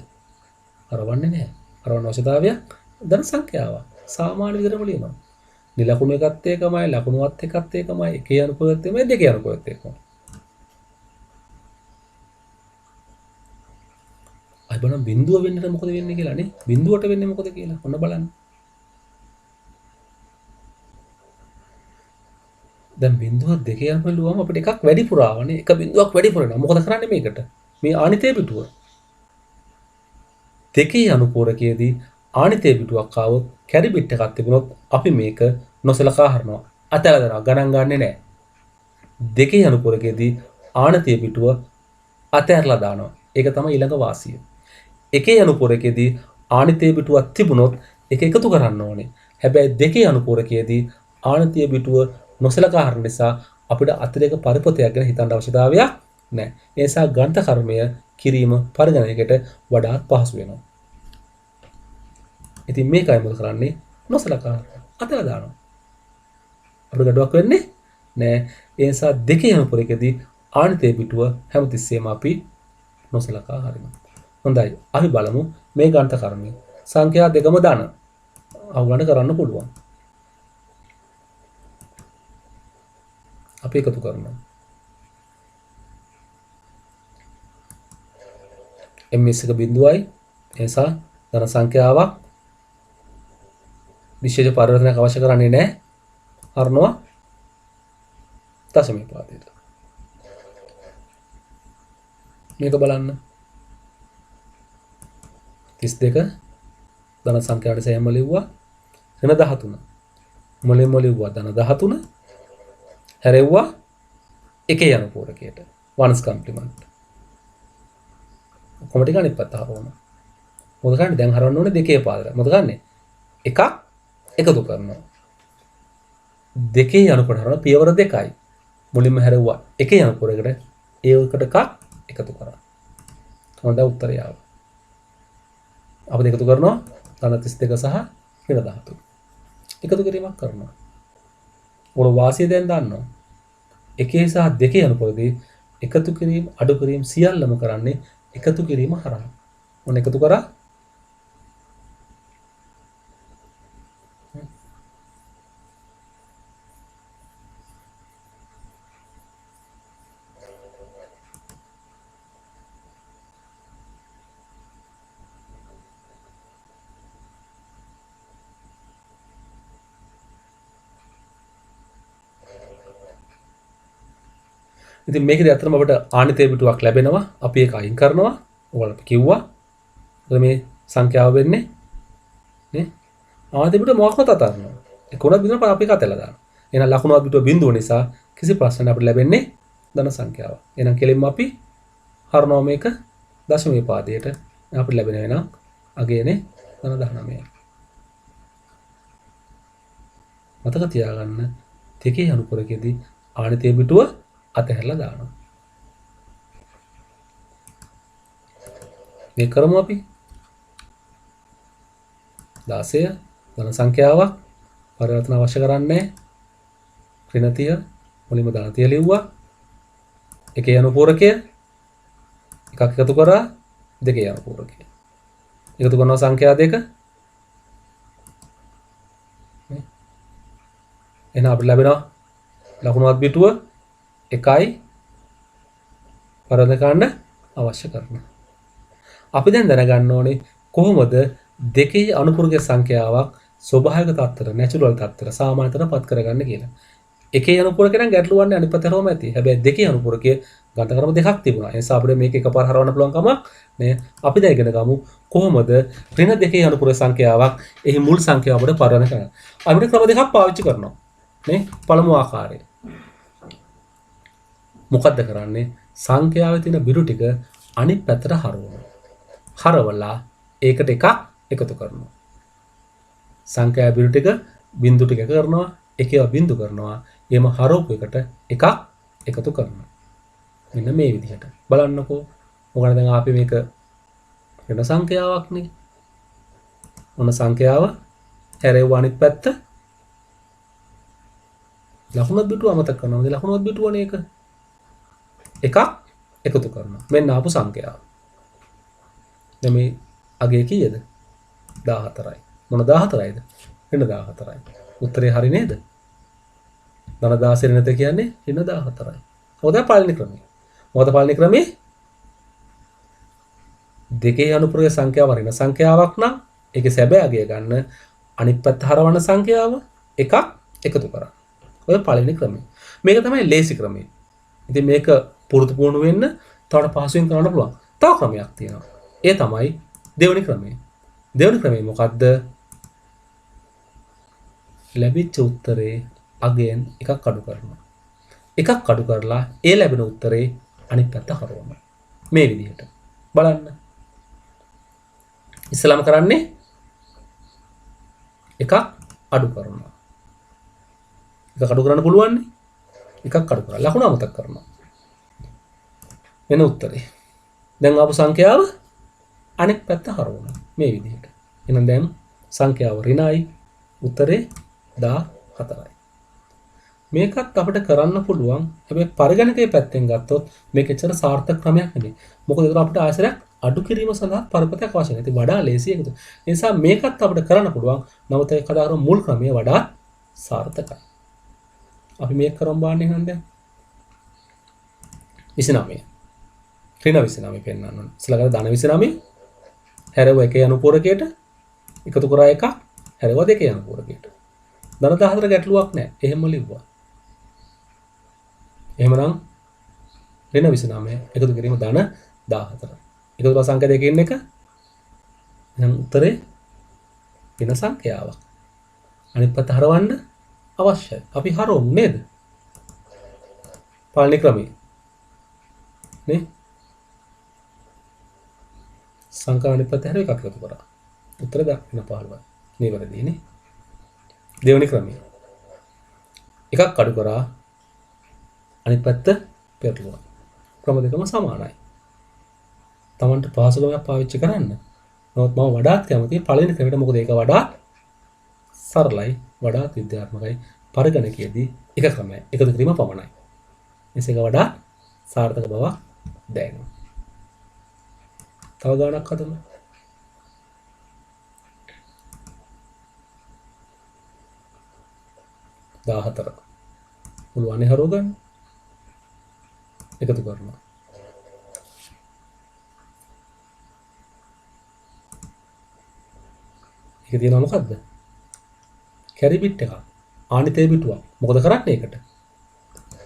හරවන්නේ නැහැ. හරවන්න අවශ්‍යතාවයක් ධන සංඛ්‍යාව සාමාන්‍ය විදිහටම ලියනවා. නිලකුණු එකත් ඒකමයි, ලකුණුවත් එකත් ඒකමයි, එකේ අනුපූරකයත් ඒකමයි, දෙකේ අනුපූරකයත් ඒකමයි. අය බලන්න බිඳුව වෙන්නට මොකද වෙන්නේ කියලා නේ? බිඳුවට වෙන්නේ මොකද කියලා ඔන්න බලන්න. දැන් බිඳුව දෙකේ අනුපූරකවම අපිට එකක් වැඩිපුර ආවනේ. එක බිඳුවක් වැඩිපුර වෙනවා. මොකද කරන්නේ මේකට? මේ ආනිතේ පිටුව. දෙකේ අනුපූරකයේදී ආනිතේ පිටුවක් ආවොත් කැරි බිට් එකක් තිබුණොත් අපි මේක නොසලකා හරිනවා. අතල දානවා. ගණන් ගන්නෙ නැහැ. දෙකේ අනුපූරකයේදී ආනිතේ පිටුව අතහැරලා දානවා. ඒක තමයි ඊළඟ වාසිය. එකේ අනුපූරකයේදී ආනිතේ පිටුවක් තිබුණොත් ඒක එකතු කරන්න ඕනේ. හැබැයි දෙකේ අනුපූරකයේදී ආනිතේ පිටුව නොසලකා හරින නිසා අපිට අතිරේක පරිපතයක් ගැන හිතන්න අවශ්‍යතාවයක් නැහැ. ඒ නිසා ගණිත කර්මය කිරීම පරිගණකයට වඩාත් පහසු වෙනවා. ඉතින් මේකයි මොකද කරන්නේ? නොසලකා අතල දානවා. අපිට ගැටුවක් වෙන්නේ නෑ. ඒ නිසා දෙකේ අනුපූරකයේදී ආනිතේ පිටුව හැමතිස්සෙම අපි නොසලකා හරිනවා. හොඳයි. අපි බලමු මේ ගණිත කර්මය. සංඛ්‍යා දෙකම දාන අවගණන කරන්න පුළුවන්. අපි එකතු කරනවා. ms එක බිඳුවයි. ඒ නිසා ධන සංඛ්‍යාවක් විශේෂ පරිවර්තනයක් අවශ්‍ය කරන්නේ නැහැ. හරනවා දශමික පාදයට. මේක බලන්න. 32 ධන සංඛ්‍යාවට සෑම ලිව්වා. ඍණ 13. මොලෙම ලිව්වා ධන 13. හැරෙව්වා එකේ අනුපූරකයට. වන්ස් කම්ප්ලිමන්ට්. කොහොමද ගණිත පැත්ත හරවන්න? මොකද කරන්නේ? දැන් හරවන්න ඕනේ දෙකේ පාදයට. මොකද කරන්නේ? එකක් එකතු කරනවා. දෙකේ අනුපූරක හරවන පියවර දෙකයි. මුලින්ම හැරෙව්වා එකේ අනුපූරකයට ඒකට එකක් එකතු කරා. හොඳ උත්තරය ආවා. අපි එකතු කරනවා ධන 32 සහ ඍණ 13. එකතු කිරීමක් කරනවා. ඔය වාසිය දැන් දන්නවා. එකේ සහ දෙකේ අනුපූරකදී එකතු කිරීම අඩු කිරීම සියල්ලම කරන්නේ එකතු කිරීම හරහා. මොන එකතු කරා? ඉතින් මේකදී අතරම අපිට ආනිතේ පිටුවක් ලැබෙනවා. අපි ඒක අයින් කරනවා. ඔයාලට කිව්වා. මේ සංඛ්‍යාව වෙන්නේ නේ? ආනිතේ පිටුව මොකක්වත් අතාරිනවා. ඒක උනත් බිඳුන අපි ඒක අතහැලා දානවා. එහෙනම් ලකුණුවත් පිටුව බිඳුව නිසා කිසි ප්‍රශ්නයක් අපිට ලැබෙන්නේ ධන සංඛ්‍යාව. එහෙනම් කෙලින්ම අපි හරනවා මේක දශමික පාදයට. අපිට ලැබෙන වෙන අගයනේ ධන 19. මතක තියාගන්න දෙකේ අනුපූරකයේදී ආනිතේ පිටුව අතහැරලා දානවා. මේ කරමු අපි 16 ධන සංඛ්‍යාවක් පරිවර්තන අවශ්‍ය කරන්නේ ඍණ 30 මුලින්ම ධන 30 ලිව්වා. එකේ අනුපූරකය එකක් එකතු කරා දෙකේ අනුපූරකය. එකතු කරනවා සංඛ්‍යා දෙක. එහෙනම් අපිට ලැබෙනවා ලකුණුවත් පිටුව 1යි පරද ගන්න අවශ්‍ය කරනවා. අපි දැන් දැනගන්න ඕනේ කොහොමද දෙකේ අනුපූරක සංඛ්‍යාවක් ස්වභාවික තත්ත්වයට නැචරල් තත්ත්වයට සාමාන්‍ය තත්ත්වයට පත් කරගන්න කියලා. එකේ අනුපූරකේ නම් ගැටලු වන්නේ අනිත් පැත්තට හරවම ඇති. හැබැයි දෙකේ අනුපූරකයේ ගණකරම දෙකක් තිබුණා. ඒ නිසා අපිට මේක එකපාර හරවන්න පුළුවන් කමක් නෑ. අපි දැන් ඉගෙන ගමු කොහොමද ඍණ දෙකේ අනුපූරක සංඛ්‍යාවක් එහි මුල් සංඛ්‍යාව අපිට පරිවර්තන කරන්නේ. අපිට ක්‍රම දෙකක් පාවිච්චි කරනවා. නේ? පළමු ආකාරය. මොකද්ද කරන්නේ? සංඛ්‍යාවේ තියෙන බිරු ටික අනිත් පැත්තට හරවනවා. හරවලා ඒකට එකක් එකතු කරනවා. සංඛ්‍යා බිරු ටික බිංදු ටික කරනවා. එකේව බිංදු කරනවා. එහෙම හරවපු එකට එකක් එකතු කරනවා. මෙන්න මේ විදිහට. බලන්නකෝ. මොකද දැන් අපි මේක වෙන සංඛ්‍යාවක් නේ. මොන සංඛ්‍යාව හැරෙව අනිත් පැත්ත ලකුණුත් පිටුව අමතක කරනවා. මේ ලකුණුත් පිටුවනේ එක. එකක් එකතු කරනවා. මෙන්න ආපු සංඛ්‍යාව. දැන් මේ අගේ කීයද? 14යි. මොන 14යිද? වෙන 14යි. උත්තරේ හරි නේද? ධන 16 ඍණ 2 කියන්නේ ඍණ 14යි. මොකද පළවෙනි ක්‍රමය. මොකද පළවෙනි ක්‍රමේ දෙකේ අනුපූරක සංඛ්‍යාව ඍණ සංඛ්‍යාවක් නම් ඒකේ සැබෑ අගය ගන්න අනිත් පැත්ත හරවන සංඛ්‍යාව එකක් එකතු කරා. ඔය පළවෙනි ක්‍රමය. මේක තමයි ලේසි ක්‍රමය. ඉතින් මේක පුරුදු පුහුණු වෙන්න තවට පහසුවෙන් කරන්න පුළුවන්. තව ක්‍රමයක් තියෙනවා. ඒ තමයි දෙවෙනි ක්‍රමය. දෙවෙනි ක්‍රමය මොකද්ද? ලැබිච්ච උත්තරේ අගයෙන් එකක් අඩු කරනවා. එකක් අඩු කරලා ඒ ලැබෙන උත්තරේ අනිත් පැත්ත හරවනවා. මේ විදිහට. බලන්න. ඉස්සලම කරන්නේ එකක් අඩු කරනවා. එකක් අඩු කරන්න පුළුවන් නේ. එකක් අඩු කරලා ලකුණ අමතක කරනවා. වෙන උත්තරේ. දැන් ආපු සංඛ්‍යාව අනෙක් පැත්ත හරවනවා. මේ විදිහට. එහෙනම් දැන් සංඛ්‍යාව ඍණයි උත්තරේ 14යි. මේකත් අපිට කරන්න පුළුවන්. හැබැයි පරිගණකයේ පැත්තෙන් ගත්තොත් මේක ඇත්තට සාර්ථක ක්‍රමයක් නෙමෙයි. මොකද ඒක අපිට ආශ්‍රයක් අඩු කිරීම සඳහා පරිපතක් අවශ්‍ය නැහැ. ඉතින් වඩා ලේසි එකද. ඒ නිසා මේකත් අපිට කරන්න පුළුවන්. නමුත් ඒක කදාර මුල් ක්‍රමය වඩා සාර්ථකයි. අපි මේක කරමු බාන්නේ හන්ද 29 ඍණ 29 පෙන්නන්න ඕනේ. ඉස්සලා ධන 29 හැරෙව එකේ අනුපූරකයට එකතු කරා එකක් හැරෙව දෙකේ අනුපූරකයට. ධන 14 ගැටලුවක් නැහැ. එහෙම ලිව්වා. එහෙමනම් ඍණ 29 එකතු කිරීම ධන 14. එකතු කරලා සංඛ්‍යා දෙකකින් එක එහෙනම් උත්තරේ වෙන සංඛ්‍යාවක්. අනිත් පැත්ත හරවන්න අවශ්‍යයි. අපි හරවමු නේද? පළවෙනි ක්‍රමයේ. නේ? සංඛ්‍යා අනිත් පැත්ත හැර එකක් එකතු කරා. උත්තර දක්වන 15. නිවැරදි නේ? දෙවෙනි ක්‍රමයේ. එකක් අඩු කරා අනිත් පැත්ත පෙරළුවා. ක්‍රම දෙකම සමානයි. Tamanට පහසුකමක් පාවිච්චි කරන්න. නමුත් මම වඩාත් කැමතියි පළවෙනි ක්‍රමයට. මොකද ඒක වඩාත් සරලයි, වඩාත් විද්‍යාත්මකයි. පරිගණකයේදී එක ක්‍රමයක් එකතු කිරීම පමණයි. මේක වඩා සාර්ථක බවක් දැනෙනවා. තව ගානක් හදමු. 14 පුළුවන් නේ හරව ගන්න. එකතු කරනවා. ඒක තියෙනවා මොකද්ද? කැරි බිට් එකක්. ආනිතේ පිටුවක්. මොකද කරන්නේ ඒකට?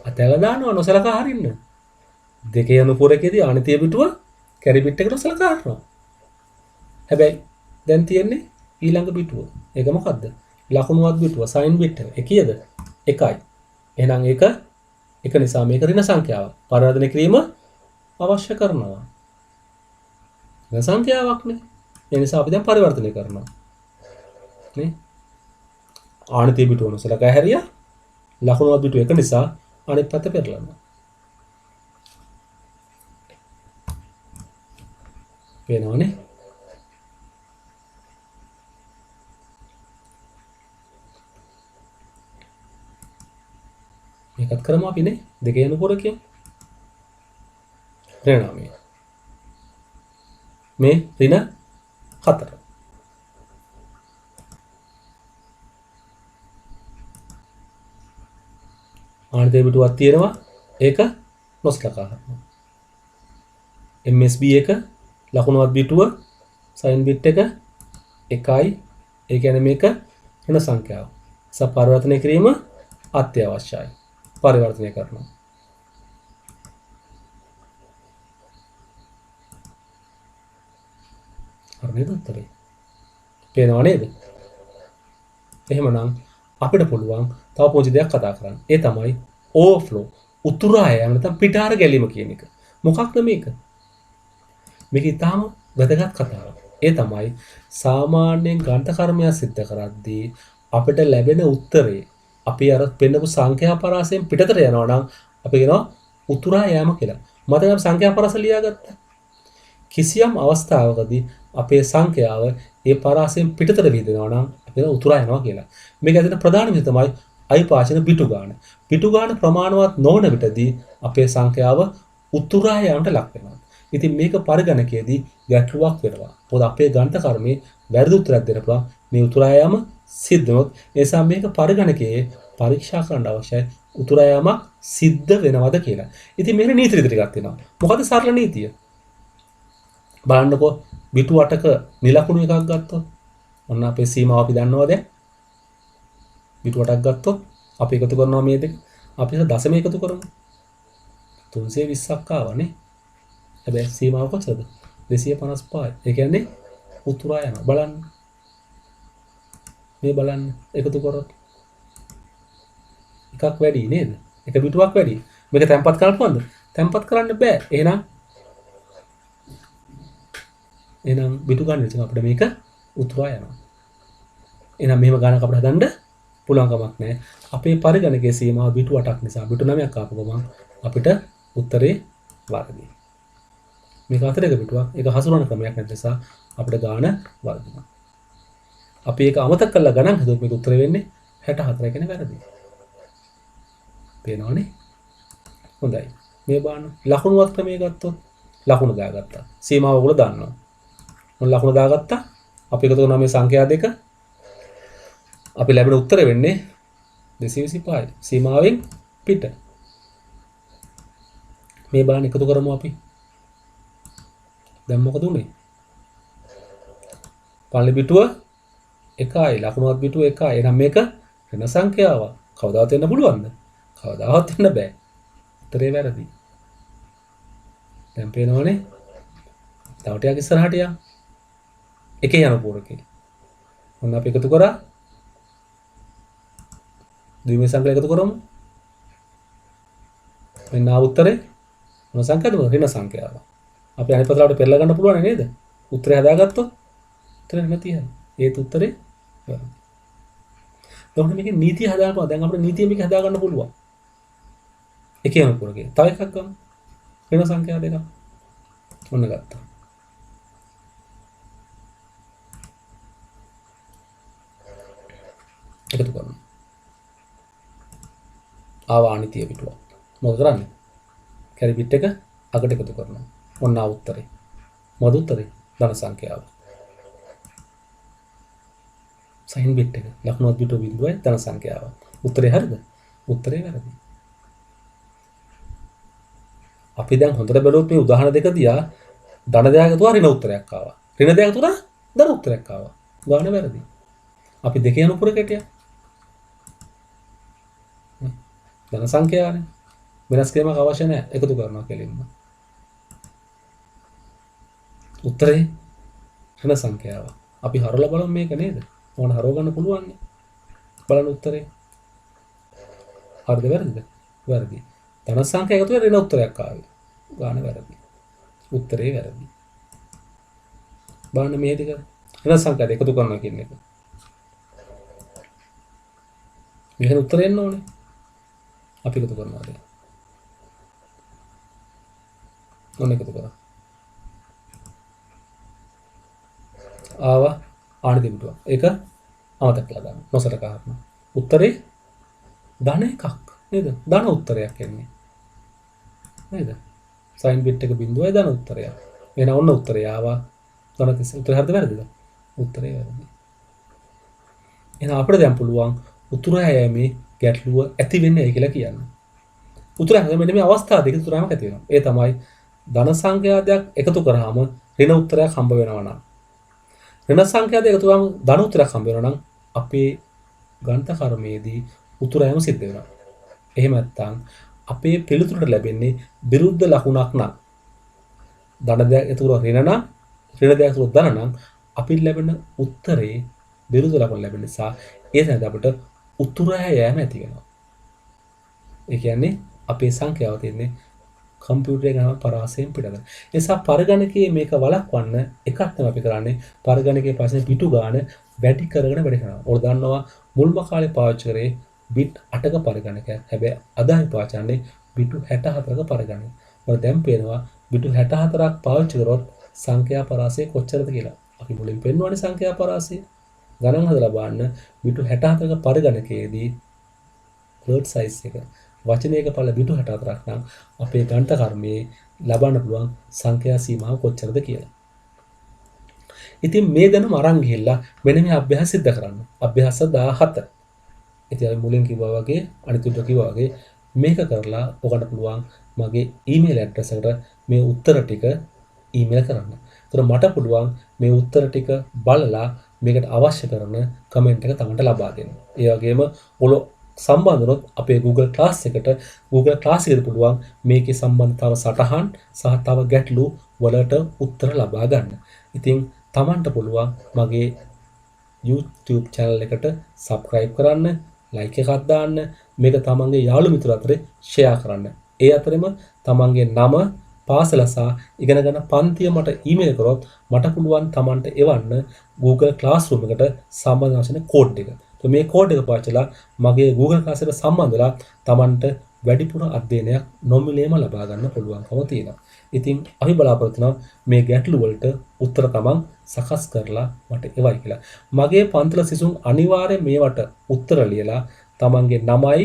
අතැල දානවා නොසලකා හරින්න. දෙකේ අනුපූරකයේදී ආනිතේ පිටුව කැරි බිට් එකට නොසලකා හරිනවා. හැබැයි දැන් තියෙන්නේ ඊළඟ පිටුව. ඒක මොකද්ද? ලකුණුවත් පිටුව සයින් බිට් එක. ඒ කීයද? 1යි. එහෙනම් ඒක එක නිසා මේක ඍණ සංඛ්‍යාවක්. පරිවර්තනය කිරීම අවශ්‍ය කරනවා. ඍණ සංඛ්‍යාවක් නේ. ඒ නිසා අපි දැන් පරිවර්තනය කරනවා. නේ? ආනිතේ පිටුව නොසලකා හැරියා. ලකුණුවත් පිටුව එක නිසා අනිත් පැත්ත පෙරලනවා. පේනවනේ? මේකත් කරමු අපිනේ. දෙකේ අනුපුර කියමු. ඍණ 9. මේ ඍණ 4. ආණිතේ පිටුවක් තියෙනවා. ඒක නොසලකා හරිනවා. MSB එක ලකුණුවත් පිටුව සයින් බිට් එක 1යි. ඒ කියන්නේ මේක ඍණ සංඛ්‍යාව. පරිවර්තනය කිරීම අත්‍යවශ්‍යයි. පරිවර්තනය කරනවා. හරි නේද උත්තරේ? පේනව නේද? එහෙමනම් අපිට පුළුවන් තව පොඩි දෙයක් කතා කරන්න. ඒ තමයි ඕවර්ෆ්ලෝ. උතුරා යෑම නැත්නම් පිටාර ගැලීම කියන එක. මොකක්ද මේක? මේක ඊටාම වැදගත් කතාවක්. ඒ තමයි සාමාන්‍යයෙන් ගණිත කර්මයක් සිද්ධ කරද්දී අපිට ලැබෙන උත්තරේ අපි අර පෙන්නපු සංඛ්‍යා පරාසයෙන් පිටතට යනවා නම් අපි කියනවා උතුරා යෑම කියලා. මතකයි අපි සංඛ්‍යා පරාස ලියාගත්තා. කිසියම් අවස්ථාවකදී අපේ සංඛ්‍යාව ඒ පරාසයෙන් පිටතට විහිදෙනවා නම් අපි කියනවා උතුරා යනවා කියලා. මේක ඇතුළේ ප්‍රධාන විදිහ තමයි අයිපාචන පිටු ගාන. පිටු ගාන ප්‍රමාණවත් නොවන විටදී අපේ සංඛ්‍යාව උතුරා යාමට ලක් වෙනවා. ඉතින් මේක පරිගණකයේදී ගැටලුවක් වෙනවා. මොකද අපේ ගණිත කර්මයේ වැරදි උත්තරයක් දෙන්න පුළුවන් මේ උතුරා යාම සිද්ධ වුණොත්. ඒ නිසා මේක පරිගණකයේ පරීක්ෂා කරන්න අවශ්‍යයි උතුරා යාමක් සිද්ධ වෙනවද කියලා. ඉතින් මේකේ නීති රීති ටිකක් තියෙනවා. මොකද සරල නීතිය? බලන්නකෝ පිටු 8ක නිලකුණු එකක් ගත්තොත් ඔන්න අපේ සීමාව අපි දන්නවා දැන්. පිටු 8ක් ගත්තොත් අපි එකතු කරනවා මේ දෙක. අපි දශම එකතු කරමු. 320ක් ආවනේ. හැබැයි සීමාව කොච්චරද? 255යි. ඒ කියන්නේ උතුරා යනවා. බලන්න. මේ බලන්න එකතු කරොත් එකක් වැඩි නේද? එක පිටුවක් වැඩි. මේක තැම්පත් කරන්න පුළුවන්ද? තැම්පත් කරන්න බෑ. එහෙනම් පිටු ගන්න ඉතින් අපිට මේක උතුරා යනවා. එහෙනම් මෙහෙම ගානක් අපිට හදන්න පුළුවන් කමක් නැහැ. අපේ පරිගණකයේ සීමාව පිටු 8ක් නිසා පිටු 9ක් ආපු ගමන් අපිට උත්තරේ වර්ධනය. මේක අතරේක පිටුවක්. ඒක හසුරවන ක්‍රමයක් නැති නිසා අපිට ගාන වර්ධනය. අපි ඒක අමතක කරලා ගණන් හදුවොත් මේක උත්තර වෙන්නේ 64 කියන්නේ වැරදි. පේනවනේ? හොඳයි. මේ බලන්න ලකුණුවත් ක්‍රමයේ ගත්තොත් ලකුණු දාගත්තා. සීමාව ඔයගොල්ලෝ දන්නවා. මොන ලකුණු දාගත්තා? අපි එකතු කරනවා මේ සංඛ්‍යා දෙක. අපි ලැබෙන උත්තර වෙන්නේ 225යි. සීමාවෙන් පිට. මේ බලන්න එකතු කරමු අපි. දැන් මොකද උනේ? පළවෙනි පිටුව 1යි ලකුණුවත් පිටුව 1යි. එහෙනම් මේක ඍණ සංඛ්‍යාවක්. කවදාවත් වෙන්න පුළුවන්ද? කවදාවත් වෙන්න බෑ. උත්තරේ වැරදි. දැන් පේනවනේ? තව ටිකක් ඉස්සරහට යන්න. එකේ යන පූරකේ. ඔන්න අපි එකතු කරා. ද්විමේ සංඛ්‍යා එකතු කරමු. මෙන්න ආ උත්තරේ මොන සංඛ්‍යාවද? ඍණ සංඛ්‍යාව. අපි අනිත් පැත්තට පෙරලා ගන්න පුළුවන් නේද? උත්තරේ හදාගත්තොත් උත්තරේ නැති යනවා. ඒත් උත්තරේ වැරදි. එතකොට මේකේ නීතිය හදාගන්නවා. දැන් අපිට නීතිය මේක හදා ගන්න පුළුවන්. එකේ යන පූරකේ. තව එකක් ගමු. ඍණ සංඛ්‍යා දෙකක්. ඔන්න ගත්තා. එකතු කරනවා. ආවානිතිය පිටුවක්. මොකද කරන්නේ? කැරි බිට් එක අගට එකතු කරනවා. ඔන්න ආ උත්තරේ. මොකද උත්තරේ? ධන සංඛ්‍යාව. සයින් බිට් එක ලකුණුවත් පිටුව බිඳුවයි ධන සංඛ්‍යාව. උත්තරේ හරිද? උත්තරේ වැරදි. අපි දැන් හොඳට බැලුවොත් මේ උදාහරණ දෙක දිහා ධන දෙයක් තුවා ඍණ උත්තරයක් ආවා. ඍණ දෙයක් තුවා ධන උත්තරයක් ආවා. ගාන වැරදි. අපි දෙකේ අනුපුර කැටියක්. ධන සංඛ්‍යාවනේ. වෙනස් කිරීමක් අවශ්‍ය නැහැ. එකතු කරනවා කෙලින්ම. උත්තරේ ඍණ සංඛ්‍යාව. අපි හරවලා බලමු මේක නේද? ඕන හරව ගන්න පුළුවන් නේ. බලන්න උත්තරේ. හරිද වැරදිද? වැරදි. ධන සංඛ්‍යාව එකතු වෙලා ඍණ උත්තරයක් ආවේ. ගාන වැරදි. උත්තරේ වැරදි. බලන්න මේ දෙක ඍණ සංඛ්‍යාව එකතු කරනවා කියන එක. මෙහෙම උත්තරේ එන්න ඕනේ. අපි එකතු කරනවා දැන්. ඔන්න එකතු කරා. ආවා ආණිති පිටුවක්. ඒක අමතක කළා දාන්න. නොසලකා හරිනවා. උත්තරේ ධන එකක්. නේද? ධන උත්තරයක් එන්නේ. නේද? sin bit එක බිඳුවයි ධන උත්තරයක්. එහෙනම් ඔන්න උත්තරය ආවා. ධන 30. උත්තරය හරිද වැරදිද? උත්තරය වැරදි. එහෙනම් අපිට දැන් පුළුවන් උතුරා යෑමේ ගැටලුව ඇති වෙන්නේ ඇයි කියලා කියන්න. උතුරා මෙන්න මේ අවස්ථා දෙක උතුරාමක් ඇති වෙනවා. ඒ තමයි ධන සංඛ්‍යා දෙකක් එකතු කරාම ඍණ උත්තරයක් හම්බ වෙනවා නම්. ඍණ සංඛ්‍යා දෙක එකතු කරාම ධන උත්තරයක් හම්බ වෙනවා නම් අපේ ගණිත කර්මයේදී උතුරාම සිද්ධ වෙනවා. එහෙම නැත්නම් අපේ පිළිතුරට ලැබෙන්නේ විරුද්ධ ලකුණක් නම් ධන දෙක එකතු කරලා ඍණ නම් ඍණ දෙක එකතු කරලා ධන නම් අපිට ලැබෙන උත්තරේ විරුද්ධ ලකුණ ලැබෙන නිසා ඒ තමයි අපිට උතුරා යෑම ඇති වෙනවා. ඒ කියන්නේ අපේ සංඛ්‍යාව තියෙන්නේ කම්පියුටරේ ගණන් පරාසයෙන් පිටත. ඒ නිසා පරිගණකයේ මේක වළක්වන්න එකක් තමයි අපි කරන්නේ පරිගණකයේ පස්සේ පිටු ගාන වැඩි කරගෙන වැඩි කරනවා. ඔයාලා දන්නවා මුල්ම කාලේ පාවිච්චි කරේ බිට් 8ක පරිගණකයක්. හැබැයි අද අපි පාවිච්චි කරන්නේ බිට් 64ක පරිගණකයක්. ඔයාලා දැන් පේනවා බිට් 64ක් පාවිච්චි කරොත් සංඛ්‍යා පරාසය කොච්චරද කියලා. අපි මුලින් පෙන්වන්නේ සංඛ්‍යා පරාසය. ගණන් හදලා බලන්න බිට් 64ක පරිගණකයේදී වර්ඩ් සයිස් එක වචනයක පළ බිටු 64ක් නම් අපේ ගණිත කර්මයේ ලබන්න පුළුවන් සංඛ්‍යා සීමාව කොච්චරද කියලා. ඉතින් මේ දැනුම අරන් ගිහිල්ලා මෙන්න මේ අභ්‍යාස සිද්ධ කරන්න. අභ්‍යාස 17. ඉතින් අපි මුලින් කිව්වා වගේ අනිත් උඩ කිව්වා වගේ මේක කරලා ඔකට පුළුවන් මගේ ඊමේල් ඇඩ්‍රස් එකට මේ උත්තර ටික ඊමේල් කරන්න. ඒතර මට පුළුවන් මේ උත්තර ටික බලලා මේකට අවශ්‍ය කරන කමෙන්ට් එක තමන්ට ලබා දෙන්න. ඒ වගේම ඔලෝ සම්බන්ධ වුණොත් අපේ Google Class එකට Google Class එකට පුළුවන් මේකේ සම්බන්ධතාව සටහන් සහ තව ගැටලු වලට උත්තර ලබා ගන්න. ඉතින් තමන්ට පුළුවන් මගේ YouTube channel එකට subscribe කරන්න, like එකක් දාන්න, මේක තමන්ගේ යාළු මිතුරු අතරේ share කරන්න. ඒ අතරෙම තමන්ගේ නම, පාසල සහ ඉගෙන ගන්න පන්තිය මට ඊමේල් කරොත් මට පුළුවන් තමන්ට එවන්න Google Classroom එකට සම්බන්ධ වශයෙන් කෝඩ් එක. මේ කෝඩ් එක පාවිච්චිලා මගේ Google Class එකට සම්බන්ධ වෙලා තමන්ට වැඩිපුර අධ්‍යයනයක් නොමිලේම ලබා ගන්න පුළුවන්කම තියෙනවා. ඉතින් අපි බලාපොරොත්තු වෙනවා මේ ගැටලු වලට උත්තර තමන් සකස් කරලා මට එවයි කියලා. මගේ පන්තිල සිසුන් අනිවාර්යයෙන් මේවට උත්තර ලියලා තමන්ගේ නමයි,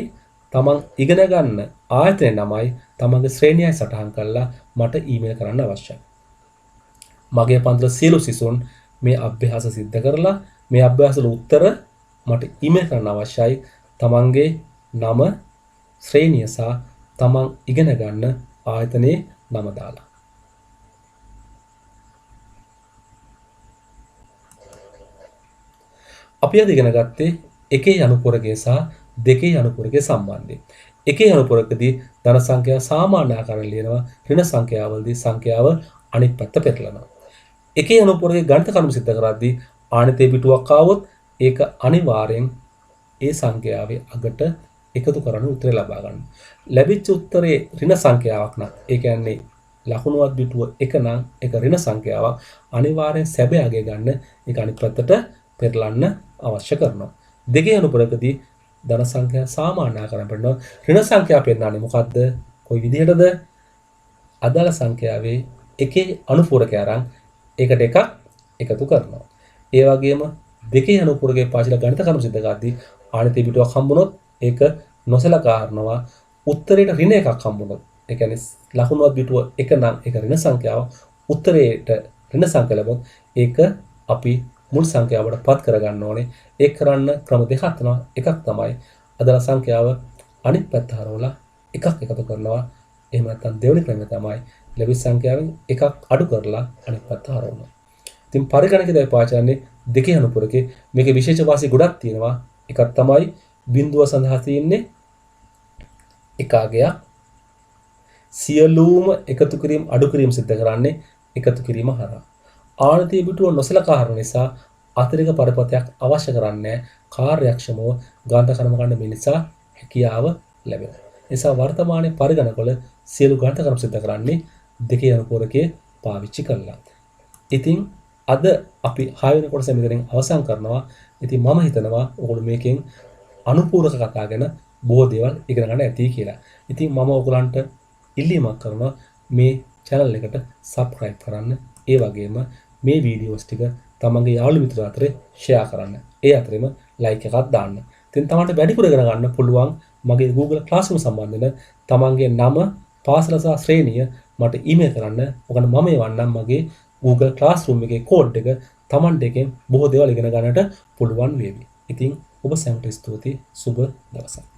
තමන් ඉගෙන ගන්න ආයතනයේ නමයි, තමන්ගේ ශ්‍රේණියයි සටහන් කරලා මට ඊමේල් කරන්න අවශ්‍යයි. මගේ පන්තිල සියලු සිසුන් මේ අභ්‍යාස සිද්ධ කරලා මේ අභ්‍යාස වල උත්තර මට ඊමේල් කරන්න අවශ්‍යයි. තමන්ගේ නම, ශ්‍රේණිය සහ තමන් ඉගෙන ගන්න ආයතනයේ නම දාලා. අපි අද ඉගෙන ගත්තේ එකේ අනුපුරකයේ සහ දෙකේ අනුපුරකයේ සම්බන්ධය. එකේ අනුපුරකදී ධන සංඛ්‍යාව සාමාන්‍ය ආකාරයෙන් ලියනවා. ඍණ සංඛ්‍යාවලදී සංඛ්‍යාව අනිත් පැත්ත පෙරලනවා. එකේ අනුපුරකයේ ගණිත කර්ම සිද්ධ කරද්දී ආණිතේ පිටුවක් ආවොත් ඒක අනිවාර්යෙන් ඒ සංඛ්‍යාවේ අගට එකතු කරන උත්තරය ලබා ගන්න. ලැබිච්ච උත්තරේ ඍණ සංඛ්‍යාවක් නම් ඒ කියන්නේ ලකුණුවත් පිටුව එක නම් ඒක ඍණ සංඛ්‍යාවක්. අනිවාර්යෙන් සැබෑ අගය ගන්න ඒක අනිත් පැත්තට පෙරලන්න අවශ්‍ය කරනවා. දෙකේ අනුපුරකදී ධන සංඛ්‍යා සාමාන්‍ය ආකාරයෙන් පෙන්නනවා. ඍණ සංඛ්‍යාව පෙන්නන්නේ මොකද්ද? කොයි විදිහටද? අදාළ සංඛ්‍යාවේ එකේ අනුපුරකය අරන් ඒකට එකක් එකතු කරනවා. ඒ වගේම දෙකේ අනුපුරකයේ පාවිච්චිලා ගණිත කර්ම සිද්ධ කරද්දී ආණිතේ පිටුවක් හම්බුනොත් ඒක නොසලකා හරිනවා. උත්තරේට ඍණ එකක් හම්බුනොත් ඒ කියන්නේ ලකුණුවත් පිටුව එක නම් ඒක ඍණ සංඛ්‍යාව. උත්තරේට ඍණ සංඛ්‍යාව ලැබුණොත් ඒක අපි මුල් සංඛ්‍යාවට පත් කරගන්න ඕනේ. ඒක කරන්න ක්‍රම දෙකක් තියෙනවා. එකක් තමයි අදාළ සංඛ්‍යාව අනිත් පැත්ත හරවලා එකක් එකතු කරනවා. එහෙම නැත්නම් දෙවෙනි ක්‍රමය තමයි ලැබිච්ච සංඛ්‍යාවෙන් එකක් අඩු කරලා අනිත් පැත්ත හරවනවා. ඉතින් පරිගණකයේදී පාවිච්චි කරන්නේ දෙකේ අනුපුරකේ මේකේ විශේෂ වාසිය ගොඩක් තියෙනවා. එකක් තමයි බිඳුව සඳහා තියෙන්නේ එකාගයක් සියලුම එකතු කිරීම අඩු කිරීම සිද්ධ කරන්නේ එකතු කිරීම හරහා. ආණිතේ පිටුව නොසලකා හරින නිසා අතිරේක පරිපථයක් අවශ්‍ය කරන්නේ කාර්යක්ෂමව ගණිත කර්ම ගන්න මිනිසා හැකියාව ලැබෙනවා. ඒ නිසා වර්තමානයේ පරිගණකවල සියලු ගණිත කර්ම සිද්ධ කරන්නේ දෙකේ අනුපුරකයේ පාවිච්චි කරලා. ඉතින් අද අපි 6 වෙනි කොටස මෙතනින් අවසන් කරනවා. ඉතින් මම හිතනවා ඔයගොල්ලෝ මේකෙන් අනුපූරක කතා ගැන බොහෝ දේවල් ඉගෙන ගන්න ඇති කියලා. ඉතින් මම ඔයගලන්ට ඉල්ලීමක් කරනවා මේ channel එකට subscribe කරන්න. ඒ වගේම මේ වීඩියෝස් ටික තමන්ගේ යාළු මිතුරු අතරේ share කරන්න. ඒ අතරෙම like එකක් දාන්න. ඉතින් තමන්ට වැඩිපුර ඉගෙන ගන්න පුළුවන් මගේ Google Classroom සම්බන්ධයෙන් තමන්ගේ නම, පාසල සහ ශ්‍රේණිය මට ඊමේල් කරන්න. ඔකන මම එවන්නම් මගේ Google Classroom එකේ කෝඩ් එක තමන්ට එකෙන් බොහෝ දේවල් ඉගෙන ගන්නට පුළුවන් වේවි. ඉතින් ඔබ සැමට ස්තුතියි. සුබ දවසක්.